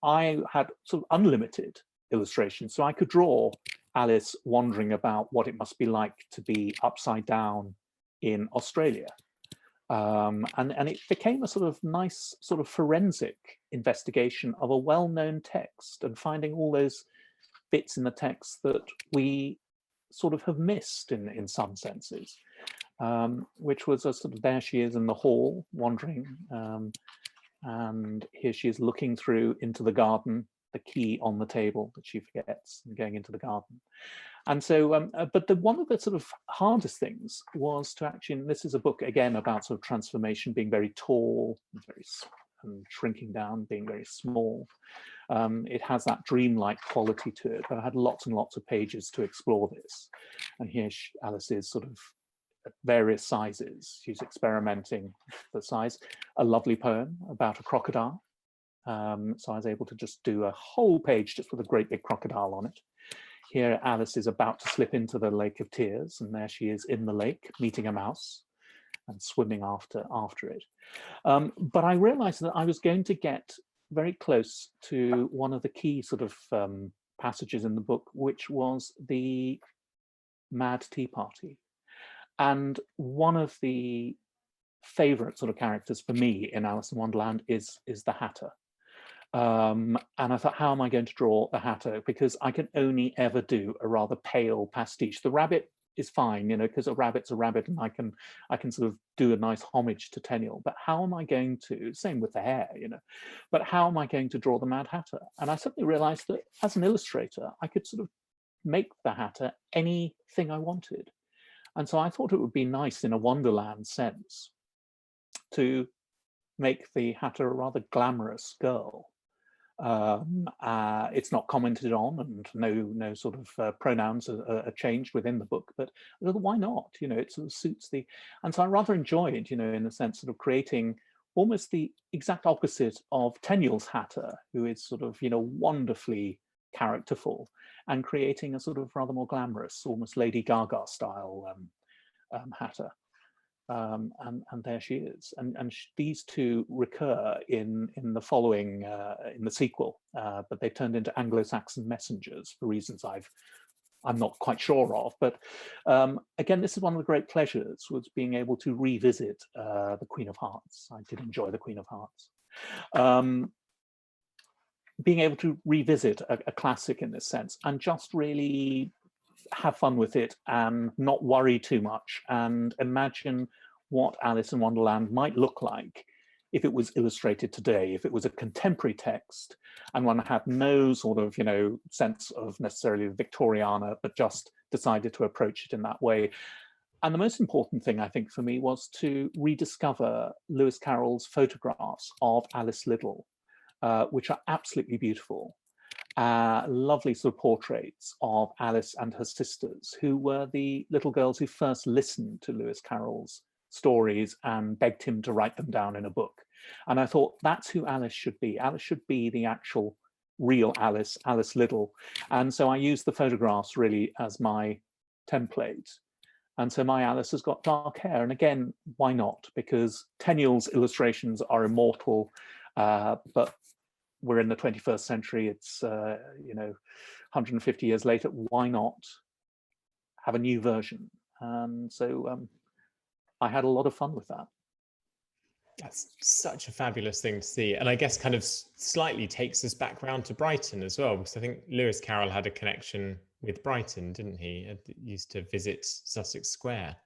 S2: I had sort of unlimited illustrations, so I could draw Alice wondering about what it must be like to be upside down in Australia. And it became a sort of nice sort of forensic investigation of a well-known text and finding all those bits in the text that we sort of have missed in some senses, which was a sort of, there she is in the hall wandering, and here she is looking through into the garden, the key on the table that she forgets, and going into the garden. And so, but one of the sort of hardest things was to actually, and this is a book again about sort of transformation, being very tall, and shrinking down, being very small. It has that dreamlike quality to it, but I had lots and lots of pages to explore this. And here Alice is sort of at various sizes. She's experimenting with the size. A lovely poem about a crocodile. So I was able to just do a whole page just with a great big crocodile on it. Here, Alice is about to slip into the lake of tears, and there she is in the lake, meeting a mouse and swimming after it. But I realized that I was going to get very close to one of the key sort of passages in the book, which was the Mad Tea Party. And one of the favorite sort of characters for me in Alice in Wonderland is the Hatter. And I thought, how am I going to draw the Hatter? Because I can only ever do a rather pale pastiche. The rabbit is fine, you know, because a rabbit's a rabbit, and I can sort of do a nice homage to Tenniel. But how am I going to, same with the hair, you know, but how am I going to draw the Mad Hatter? And I suddenly realized that as an illustrator, I could sort of make the Hatter anything I wanted. And so I thought it would be nice in a Wonderland sense to make the Hatter a rather glamorous girl. It's not commented on, and no sort of pronouns are changed within the book, but why not? You know, it sort of suits the, and so I rather enjoyed, you know, in a sense, sort of creating almost the exact opposite of Tenniel's Hatter, who is sort of, you know, wonderfully characterful, and creating a sort of rather more glamorous, almost Lady Gaga style Hatter. And there she is, and these two recur in the following in the sequel, but they turned into Anglo-Saxon messengers for reasons I'm not quite sure of. But again, this is one of the great pleasures, was being able to revisit the Queen of Hearts. I did enjoy the Queen of Hearts. Being able to revisit a classic in this sense, and just really have fun with it and not worry too much, and imagine what Alice in Wonderland might look like if it was illustrated today, if it was a contemporary text and one had no sort of, you know, sense of necessarily Victoriana, but just decided to approach it in that way. And the most important thing, I think, for me was to rediscover Lewis Carroll's photographs of Alice Liddell, which are absolutely beautiful. Lovely sort of portraits of Alice and her sisters, who were the little girls who first listened to Lewis Carroll's stories and begged him to write them down in a book. And I thought, that's who Alice should be. Alice should be the actual real Alice, Alice Liddell. And so I used the photographs really as my template. And so my Alice has got dark hair. And again, why not? Because Tenniel's illustrations are immortal, but we're in the 21st century. It's, you know, 150 years later. Why not have a new version? And so I had a lot of fun with that.
S1: That's such a fabulous thing to see. And I guess kind of slightly takes us back round to Brighton as well, because I think Lewis Carroll had a connection with Brighton, didn't he? He used to visit Sussex Square.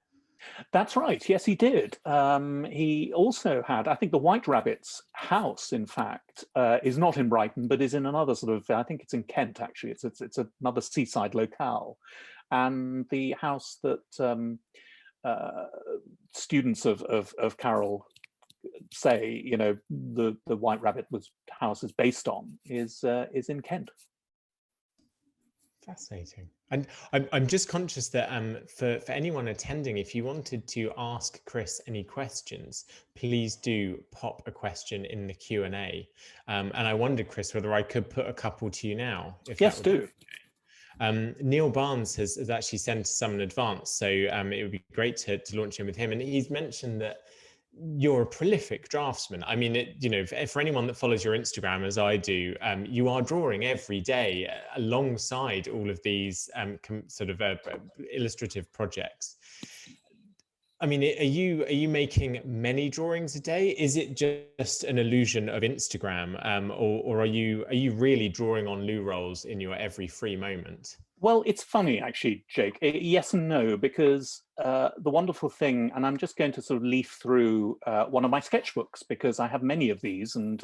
S2: That's right. Yes, he did. He also had, I think, the White Rabbit's house, in fact, is not in Brighton, but is in another sort of, I think it's in Kent, actually. It's another seaside locale. And the house that students of Carroll say, you know, the White Rabbit house is based on is in Kent.
S1: Fascinating. And I'm just conscious that for anyone attending, if you wanted to ask Chris any questions, please do pop a question in the Q&A. And I wondered, Chris, whether I could put a couple to you now, if
S2: Yes,
S1: that would
S2: do.
S1: Neil Barnes has actually sent some in advance, so it would be great to launch in with him. And he's mentioned that you're a prolific draftsman. I mean, for anyone that follows your Instagram, as I do, you are drawing every day alongside all of these sort of illustrative projects. I mean, are you making many drawings a day? Is it just an illusion of Instagram, or are you really drawing on loo rolls in your every free moment?
S2: Well, it's funny, actually, Jake. Yes and no, because the wonderful thing, and I'm just going to sort of leaf through one of my sketchbooks, because I have many of these, and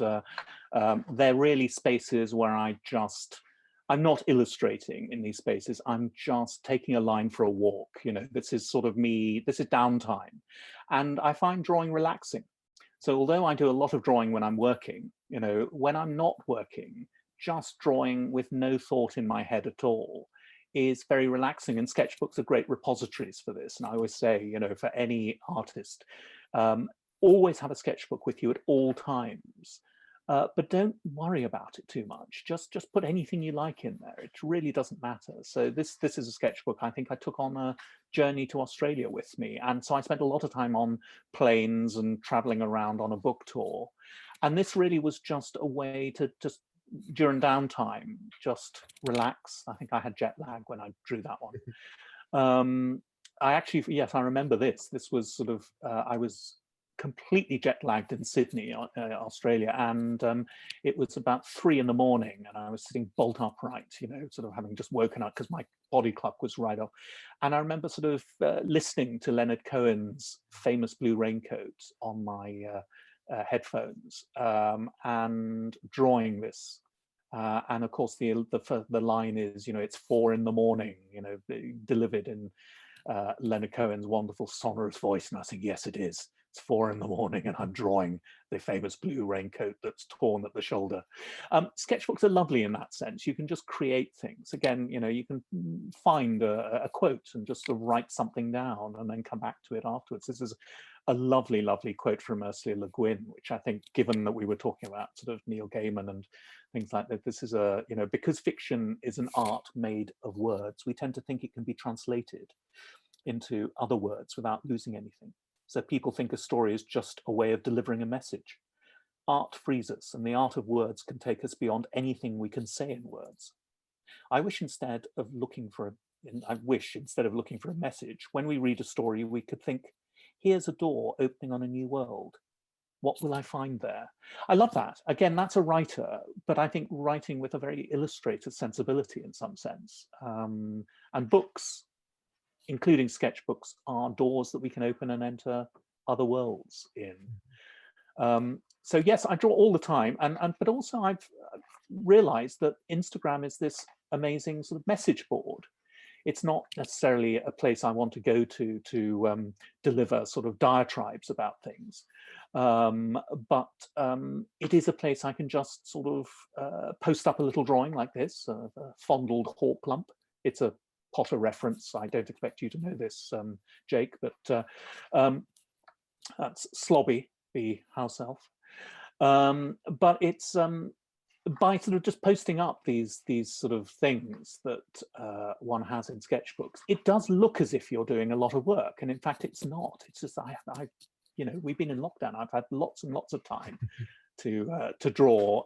S2: they're really spaces where I'm not illustrating in these spaces. I'm just taking a line for a walk. This is sort of me, this is downtime. And I find drawing relaxing. So although I do a lot of drawing when I'm working, when I'm not working, just drawing with no thought in my head at all is very relaxing, and sketchbooks are great repositories for this. And I always say, for any artist, always have a sketchbook with you at all times, but don't worry about it too much. Just put anything you like in there. It really doesn't matter. So this is a sketchbook I think I took on a journey to Australia with me, and so I spent a lot of time on planes and traveling around on a book tour. And this really was just a way to just, during downtime, just relax. I think I had jet lag when I drew that one. I actually, yes, I remember this. This was sort of, I was completely jet lagged in Sydney, Australia, and it was about 3 in the morning, and I was sitting bolt upright, sort of having just woken up because my body clock was right off. And I remember sort of listening to Leonard Cohen's Famous Blue Raincoat on my headphones, and drawing this. And of course, the line is, it's 4 in the morning, delivered in Leonard Cohen's wonderful sonorous voice. And I think, yes, it is. It's 4 in the morning, and I'm drawing the famous blue raincoat that's torn at the shoulder. Sketchbooks are lovely in that sense. You can just create things. Again, you can find a quote and just sort of write something down and then come back to it afterwards. This is a lovely, lovely quote from Ursula Le Guin, which I think, given that we were talking about sort of Neil Gaiman and things like that, this is because fiction is an art made of words, we tend to think it can be translated into other words without losing anything. So people think a story is just a way of delivering a message. Art frees us, and the art of words can take us beyond anything we can say in words. I wish instead of looking for a message, when we read a story, we could think, here's a door opening on a new world. What will I find there? I love that. Again, that's a writer, but I think writing with a very illustrated sensibility in some sense. And books, including sketchbooks, are doors that we can open and enter other worlds in. So yes, I draw all the time, but also I've realized that Instagram is this amazing sort of message board. It's not necessarily a place I want to go to deliver sort of diatribes about things, but it is a place I can just sort of post up a little drawing like this, a fondled hawk lump. It's a Potter reference. I don't expect you to know this, Jake, but that's Slobby, the house elf. But it's by sort of just posting up these sort of things that one has in sketchbooks, it does look as if you're doing a lot of work, and in fact, it's not. It's just we've been in lockdown. I've had lots and lots of time to draw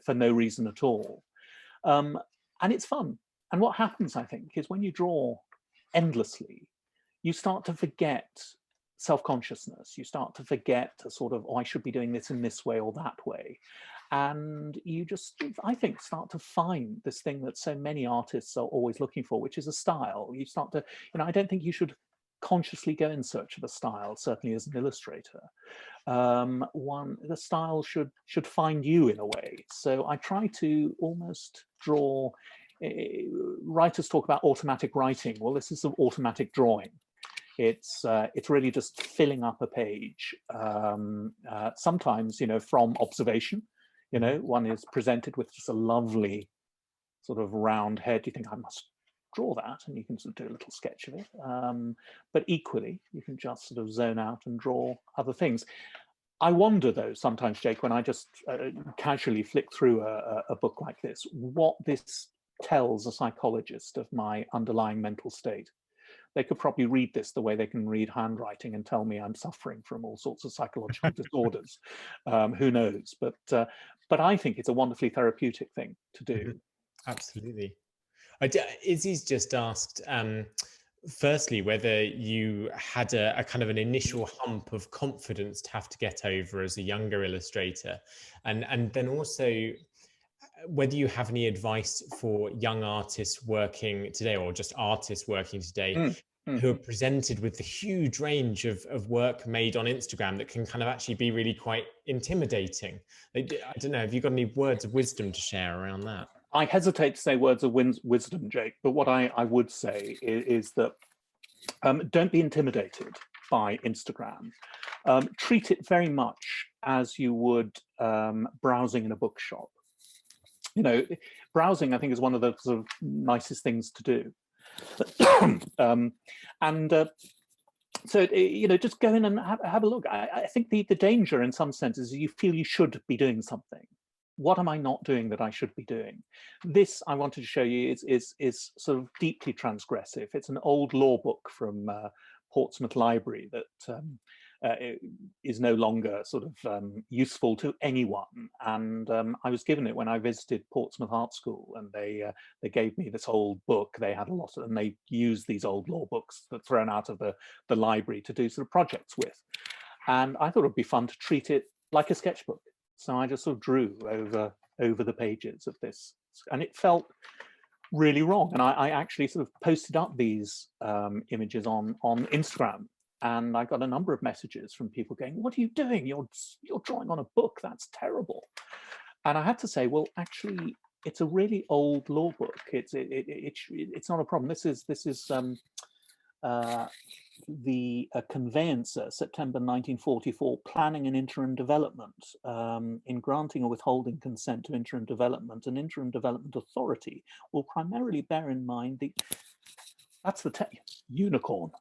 S2: for no reason at all, and it's fun. And what happens, I think, is when you draw endlessly, you start to forget self-consciousness. You start to forget a sort of, oh, I should be doing this in this way or that way. And you just, I think, start to find this thing that so many artists are always looking for, which is a style. You start to, I don't think you should consciously go in search of a style, certainly as an illustrator. The style should find you in a way. So I try to almost draw. Writers talk about automatic writing. Well, this is an automatic drawing. It's really just filling up a page. Sometimes, from observation, one is presented with just a lovely sort of round head. You think, I must draw that and you can sort of do a little sketch of it. But equally, you can just sort of zone out and draw other things. I wonder, though, sometimes, Jake, when I just casually flick through a book like this, what this tells a psychologist of my underlying mental state. They could probably read this the way they can read handwriting and tell me I'm suffering from all sorts of psychological disorders. Who knows? But I think it's a wonderfully therapeutic thing to do.
S1: Absolutely. Izzy's just asked, firstly, whether you had a kind of an initial hump of confidence to have to get over as a younger illustrator, and then also whether you have any advice for young artists working today, or just artists working today, who are presented with the huge range of work made on Instagram that can kind of actually be really quite intimidating. I don't know, have you got any words of wisdom to share around that?
S2: I hesitate to say words of wisdom, Jake, but what I would say is that don't be intimidated by Instagram. Treat it very much as you would browsing in a bookshop. You know, browsing, I think, is one of the sort of nicest things to do. So, you know, just go in and have a look. I think the danger in some senses is you feel you should be doing something. What am I not doing that I should be doing? This, I wanted to show you, is sort of deeply transgressive. It's an old law book from Portsmouth Library that is no longer sort of useful to anyone. And I was given it when I visited Portsmouth Art School, and they gave me this old book. They had a lot of, and they used these old law books that thrown out of the library to do sort of projects with. And I thought it'd be fun to treat it like a sketchbook. So I just sort of drew over the pages of this, and it felt really wrong. And I actually sort of posted up these images on Instagram, and I got a number of messages from people going, "What are you doing? You're drawing on a book. That's terrible." And I had to say, well, actually, it's a really old law book. It's not a problem. This is the Conveyancer, September 1944, planning an interim development. In granting or withholding consent to interim development, an interim development authority will primarily bear in mind that's the unicorn.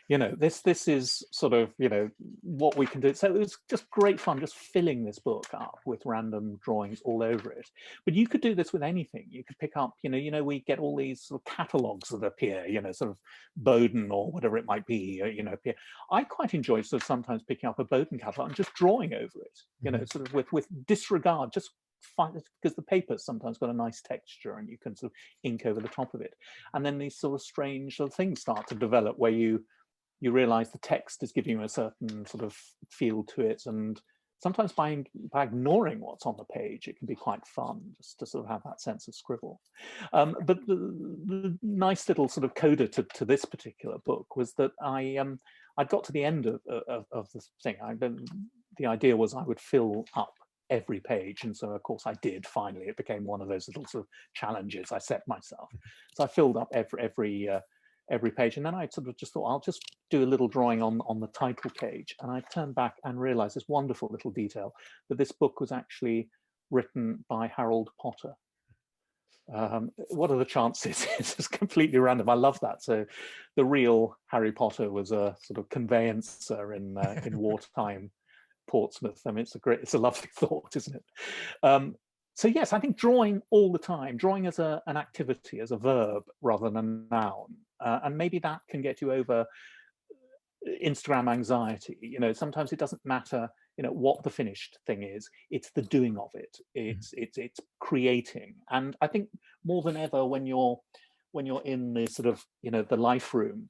S2: You know, this is sort of, you know, what we can do. So it was just great fun just filling this book up with random drawings all over it. But you could do this with anything. You could pick up, you know, we get all these sort of catalogs that appear, you know, sort of Bowden or whatever it might be, you know, appear. I quite enjoy sort of sometimes picking up a Bowden catalog and just drawing over it, you know, sort of with disregard, just because the paper's sometimes got a nice texture and you can sort of ink over the top of it. And then these sort of strange sort of things start to develop where you realize the text is giving you a certain sort of feel to it, and sometimes by ignoring what's on the page, it can be quite fun just to sort of have that sense of scribble. But the nice little sort of coda to this particular book was that I got to the end of the thing. The idea was I would fill up every page, and so of course I did. Finally, it became one of those little sort of challenges I set myself. So I filled up every page, and then I sort of just thought I'll just do a little drawing on the title page, and I turned back and realized this wonderful little detail that this book was actually written by Harold Potter. What are the chances? It's just completely random. I love that. So the real Harry Potter was a sort of conveyancer in wartime Portsmouth. I mean, it's a lovely thought, isn't it? So yes, I think drawing all the time, drawing as an activity, as a verb rather than a noun, and maybe that can get you over Instagram anxiety. You know, sometimes it doesn't matter, you know, what the finished thing is. It's the doing of it. It's creating. And I think more than ever, when you're in the sort of, you know, the life room,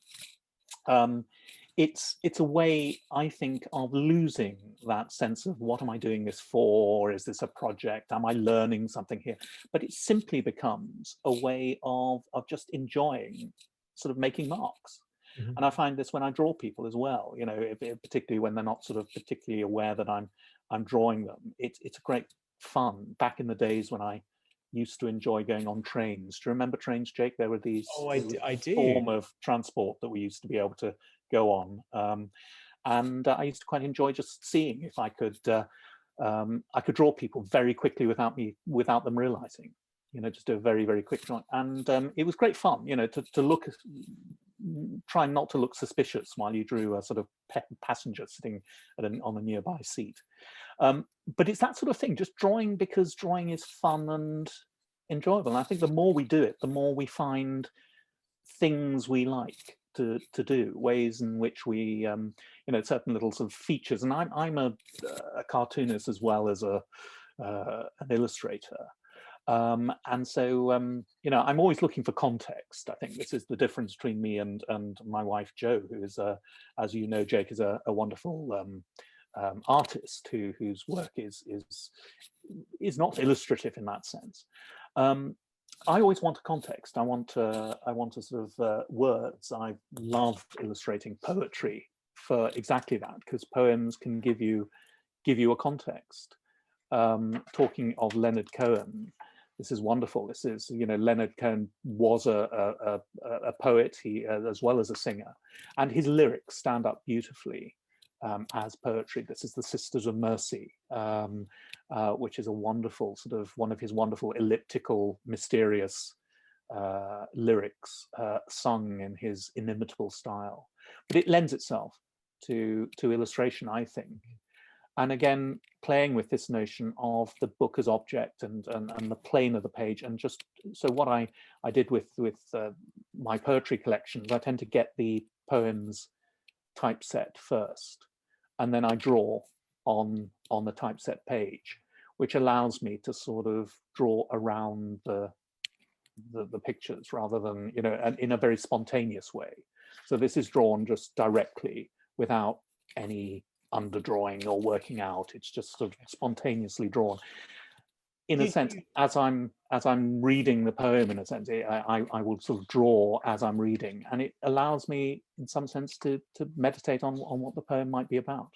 S2: it's a way, I think, of losing that sense of what am I doing this for? Is this a project? Am I learning something here? But it simply becomes a way of just enjoying sort of making marks. And I find this when I draw people as well, you know, particularly when they're not sort of particularly aware that I'm drawing them. It's a great fun. Back in the days when I used to enjoy going on trains. Do you remember trains, Jake? There were these
S1: I do.
S2: form of transport that we used to be able to go on, and I used to quite enjoy just seeing if I could draw people very quickly without them realizing. just do a very, very quick drawing. And it was great fun, to look, try not to look suspicious while you drew a sort of passenger sitting on a nearby seat. But it's that sort of thing, just drawing because drawing is fun and enjoyable. And I think the more we do it, the more we find things we like to do, ways in which we, certain little sort of features. And I'm a cartoonist as well as an illustrator. And so, I'm always looking for context. I think this is the difference between me and my wife, Jo, who is, as you know, Jake, is a wonderful artist whose work is not illustrative in that sense. I always want a context. I want a sort of words. I love illustrating poetry for exactly that, because poems can give you a context. Talking of Leonard Cohen, this is wonderful. This is, Leonard Cohen was a poet, he as well as a singer, and his lyrics stand up beautifully as poetry. This is the Sisters of Mercy, which is a wonderful one of his wonderful elliptical, mysterious lyrics sung in his inimitable style. But it lends itself to illustration, I think. And again, playing with this notion of the book as object and the plane of the page. And just so what I did with my poetry collections, I tend to get the poems typeset first, and then I draw on the typeset page, which allows me to sort of draw around the pictures rather than, in a very spontaneous way. So this is drawn just directly without any underdrawing or working out. It's just sort of spontaneously drawn. In a sense, as I'm reading the poem, in a sense, I will sort of draw as I'm reading, and it allows me, in some sense, to meditate on what the poem might be about.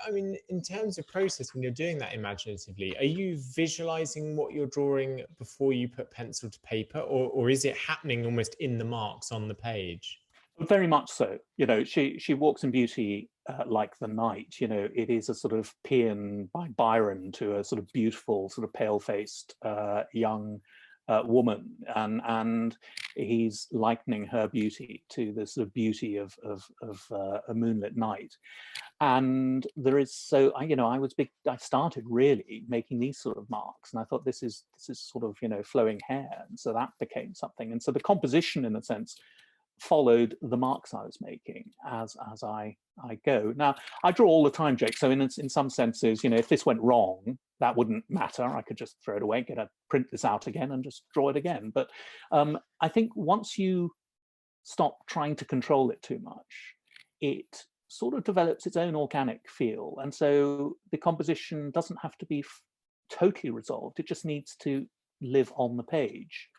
S1: I mean, in terms of process, when you're doing that imaginatively, are you visualizing what you're drawing before you put pencil to paper, or is it happening almost in the marks on the page?
S2: Very much so. She walks in beauty like the night. It is a sort of paean by Byron to a sort of beautiful, sort of pale-faced young woman, and he's likening her beauty to the sort of beauty of a moonlit night. And there is, so I started really making these sort of marks, and I thought this is sort of flowing hair, and so that became something. And so the composition, in a sense, followed the marks I was making as I go. Now, I draw all the time, Jake, so in some senses, if this went wrong, that wouldn't matter. I could just throw it away, print this out again and just draw it again. But I think once you stop trying to control it too much, it sort of develops its own organic feel. And so the composition doesn't have to be totally resolved. It just needs to live on the page.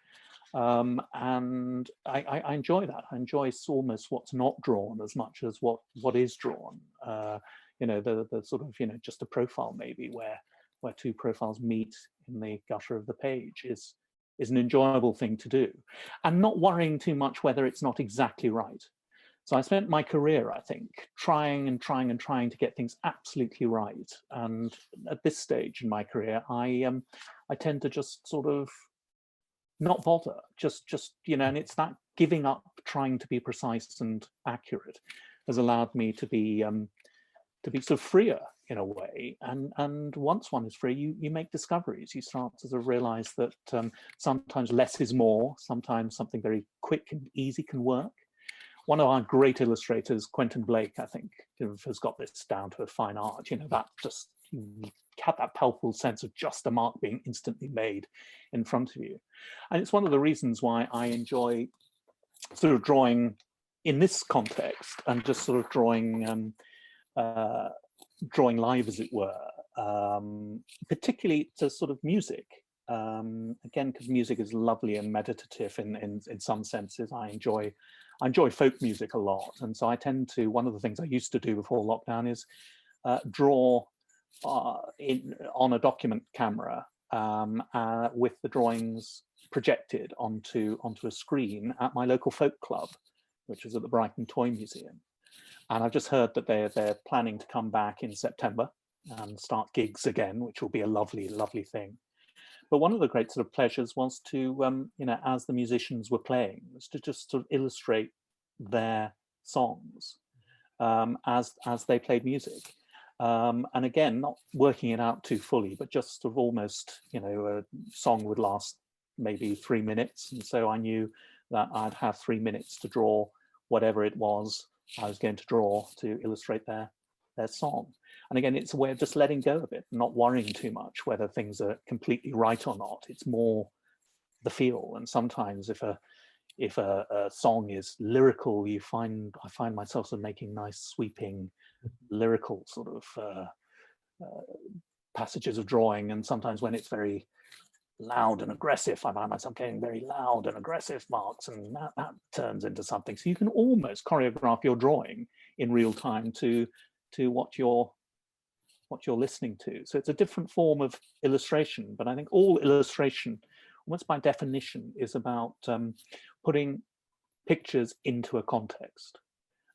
S2: And I enjoy that. I enjoy almost what's not drawn as much as what is drawn. The sort of, just a profile maybe where two profiles meet in the gutter of the page is an enjoyable thing to do, and not worrying too much whether it's not exactly right. So I spent my career, I think, trying to get things absolutely right. And at this stage in my career, I tend to just sort of not bother, just and it's that giving up trying to be precise and accurate has allowed me to be sort of freer in a way. And once one is free, you make discoveries. You start to sort of realize that sometimes less is more. Sometimes something very quick and easy can work. One of our great illustrators, Quentin Blake, I think, has got this down to a fine art. That just, you have that palpable sense of just a mark being instantly made in front of you. And it's one of the reasons why I enjoy sort of drawing in this context and just sort of drawing live, as it were, particularly to sort of music. Again, because music is lovely and meditative in some senses. I enjoy folk music a lot, and so I tend to, one of the things I used to do before lockdown is draw on a document camera with the drawings projected onto a screen at my local folk club, which is at the Brighton Toy Museum. And I've just heard that they're planning to come back in September and start gigs again, which will be a lovely, lovely thing. But one of the great sort of pleasures was to, you know, as the musicians were playing, was to just sort of illustrate their songs as they played music. And again, not working it out too fully, but just sort of almost, you know, a song would last maybe 3 minutes. And so I knew that I'd have 3 minutes to draw whatever it was I was going to draw to illustrate their song. And again, it's a way of just letting go of it, not worrying too much whether things are completely right or not. It's more the feel. And sometimes if a song is lyrical, I find myself sort of making nice sweeping lyrical sort of passages of drawing. And sometimes when it's very loud and aggressive, I find myself getting very loud and aggressive marks, and that turns into something. So you can almost choreograph your drawing in real time to what you're listening to. So it's a different form of illustration, but I think all illustration, almost by definition, is about putting pictures into a context.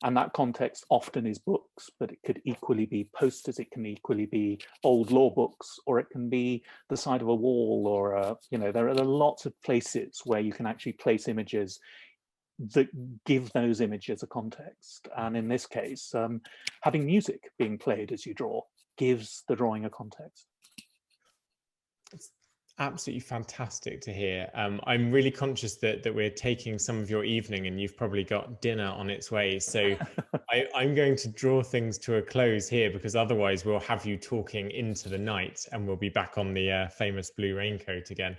S2: And that context often is books, but it could equally be posters, it can equally be old law books, or it can be the side of a wall, or you know, there are lots of places where you can actually place images that give those images a context. And in this case, having music being played as you draw gives the drawing a context.
S1: It's absolutely fantastic to hear. I'm really conscious that we're taking some of your evening and you've probably got dinner on its way. So I'm going to draw things to a close here, because otherwise we'll have you talking into the night and we'll be back on the famous blue raincoat again.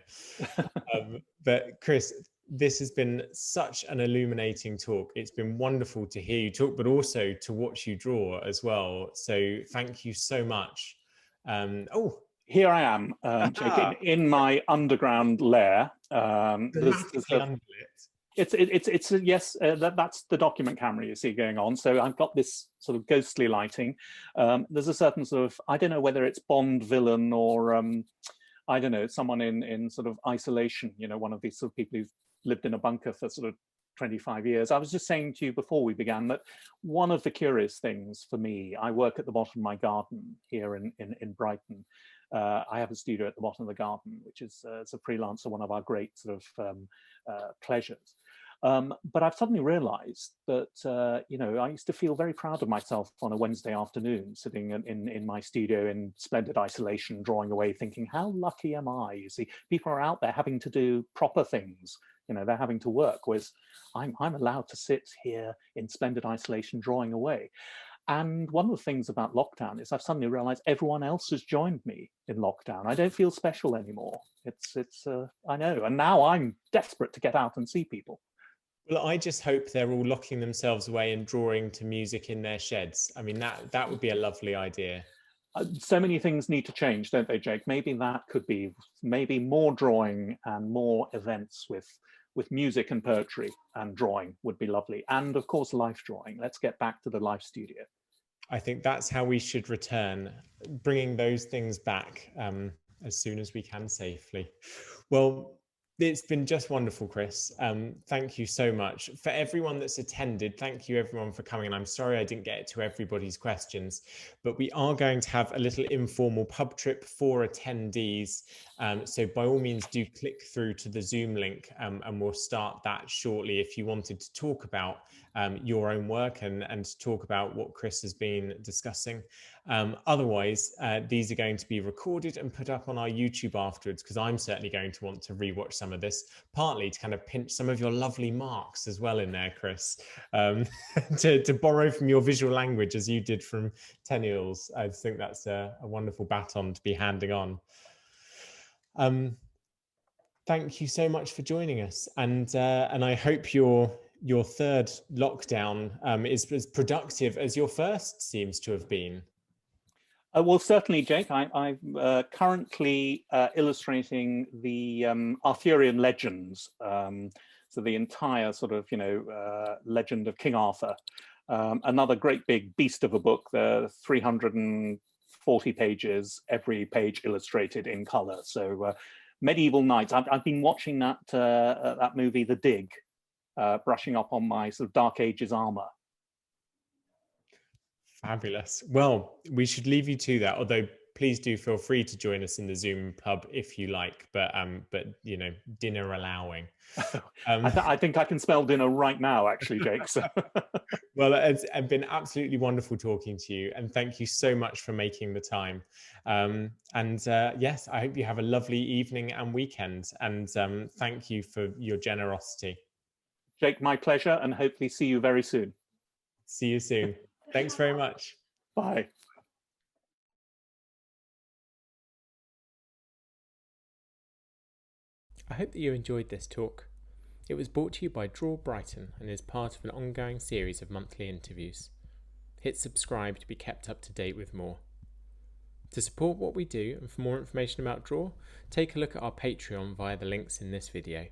S1: But Chris, this has been such an illuminating talk. It's been wonderful to hear you talk, but also to watch you draw as well. So thank you so much. Oh,
S2: here I am, Jake, in my underground lair. It's yes, that's the document camera you see going on. So I've got this sort of ghostly lighting. There's a certain sort of, I don't know whether it's Bond villain or I don't know, someone in sort of isolation, you know, one of these sort of people who've lived in a bunker for sort of 25 years. I was just saying to you before we began that one of the curious things for me, I work at the bottom of my garden here in Brighton. I have a studio at the bottom of the garden, which is, as a freelancer, one of our great sort of pleasures. But I've suddenly realized that, you know, I used to feel very proud of myself on a Wednesday afternoon, sitting in my studio in splendid isolation, drawing away, thinking, how lucky am I? You see, people are out there having to do proper things. You know, they're having to work, whereas I'm allowed to sit here in splendid isolation, drawing away. And one of the things about lockdown is I've suddenly realized everyone else has joined me in lockdown. I don't feel special anymore. I know. And now I'm desperate to get out and see people.
S1: Well, I just hope they're all locking themselves away and drawing to music in their sheds. I mean, that would be a lovely idea.
S2: So many things need to change, don't they, Jake? Maybe that could be, maybe more drawing and more events with music and poetry and drawing would be lovely. And of course, life drawing. Let's get back to the life studio.
S1: I think that's how we should return, bringing those things back as soon as we can safely. Well, it's been just wonderful, Chris. Thank you so much. For everyone that's attended, thank you everyone for coming. And I'm sorry I didn't get to everybody's questions, but we are going to have a little informal pub trip for attendees. So by all means, do click through to the Zoom link and we'll start that shortly if you wanted to talk about your own work and to talk about what Chris has been discussing. Otherwise, these are going to be recorded and put up on our YouTube afterwards, because I'm certainly going to want to rewatch some of this, partly to kind of pinch some of your lovely marks as well in there, Chris, to borrow from your visual language as you did from Tenniel's. I think that's a wonderful baton to be handing on. Thank you so much for joining us, and I hope your third lockdown is as productive as your first seems to have been.
S2: Well, certainly, Jake. I'm currently illustrating the Arthurian legends, so the entire sort of, you know, legend of King Arthur. Another great big beast of a book. The 340 pages, every page illustrated in color. So medieval knights. I've been watching that movie, The Dig, brushing up on my sort of Dark Ages armor.
S1: Fabulous. Well, we should leave you to that, although please do feel free to join us in the Zoom pub if you like, but you know, dinner allowing.
S2: I think I can smell dinner right now, actually, Jake. So.
S1: Well, it's been absolutely wonderful talking to you, and thank you so much for making the time. Yes, I hope you have a lovely evening and weekend, and thank you for your generosity.
S2: Jake, my pleasure, and hopefully see you very soon.
S1: See you soon. Thanks very much.
S2: Bye.
S1: I hope that you enjoyed this talk. It was brought to you by Draw Brighton and is part of an ongoing series of monthly interviews. Hit subscribe to be kept up to date with more. To support what we do and for more information about Draw, take a look at our Patreon via the links in this video.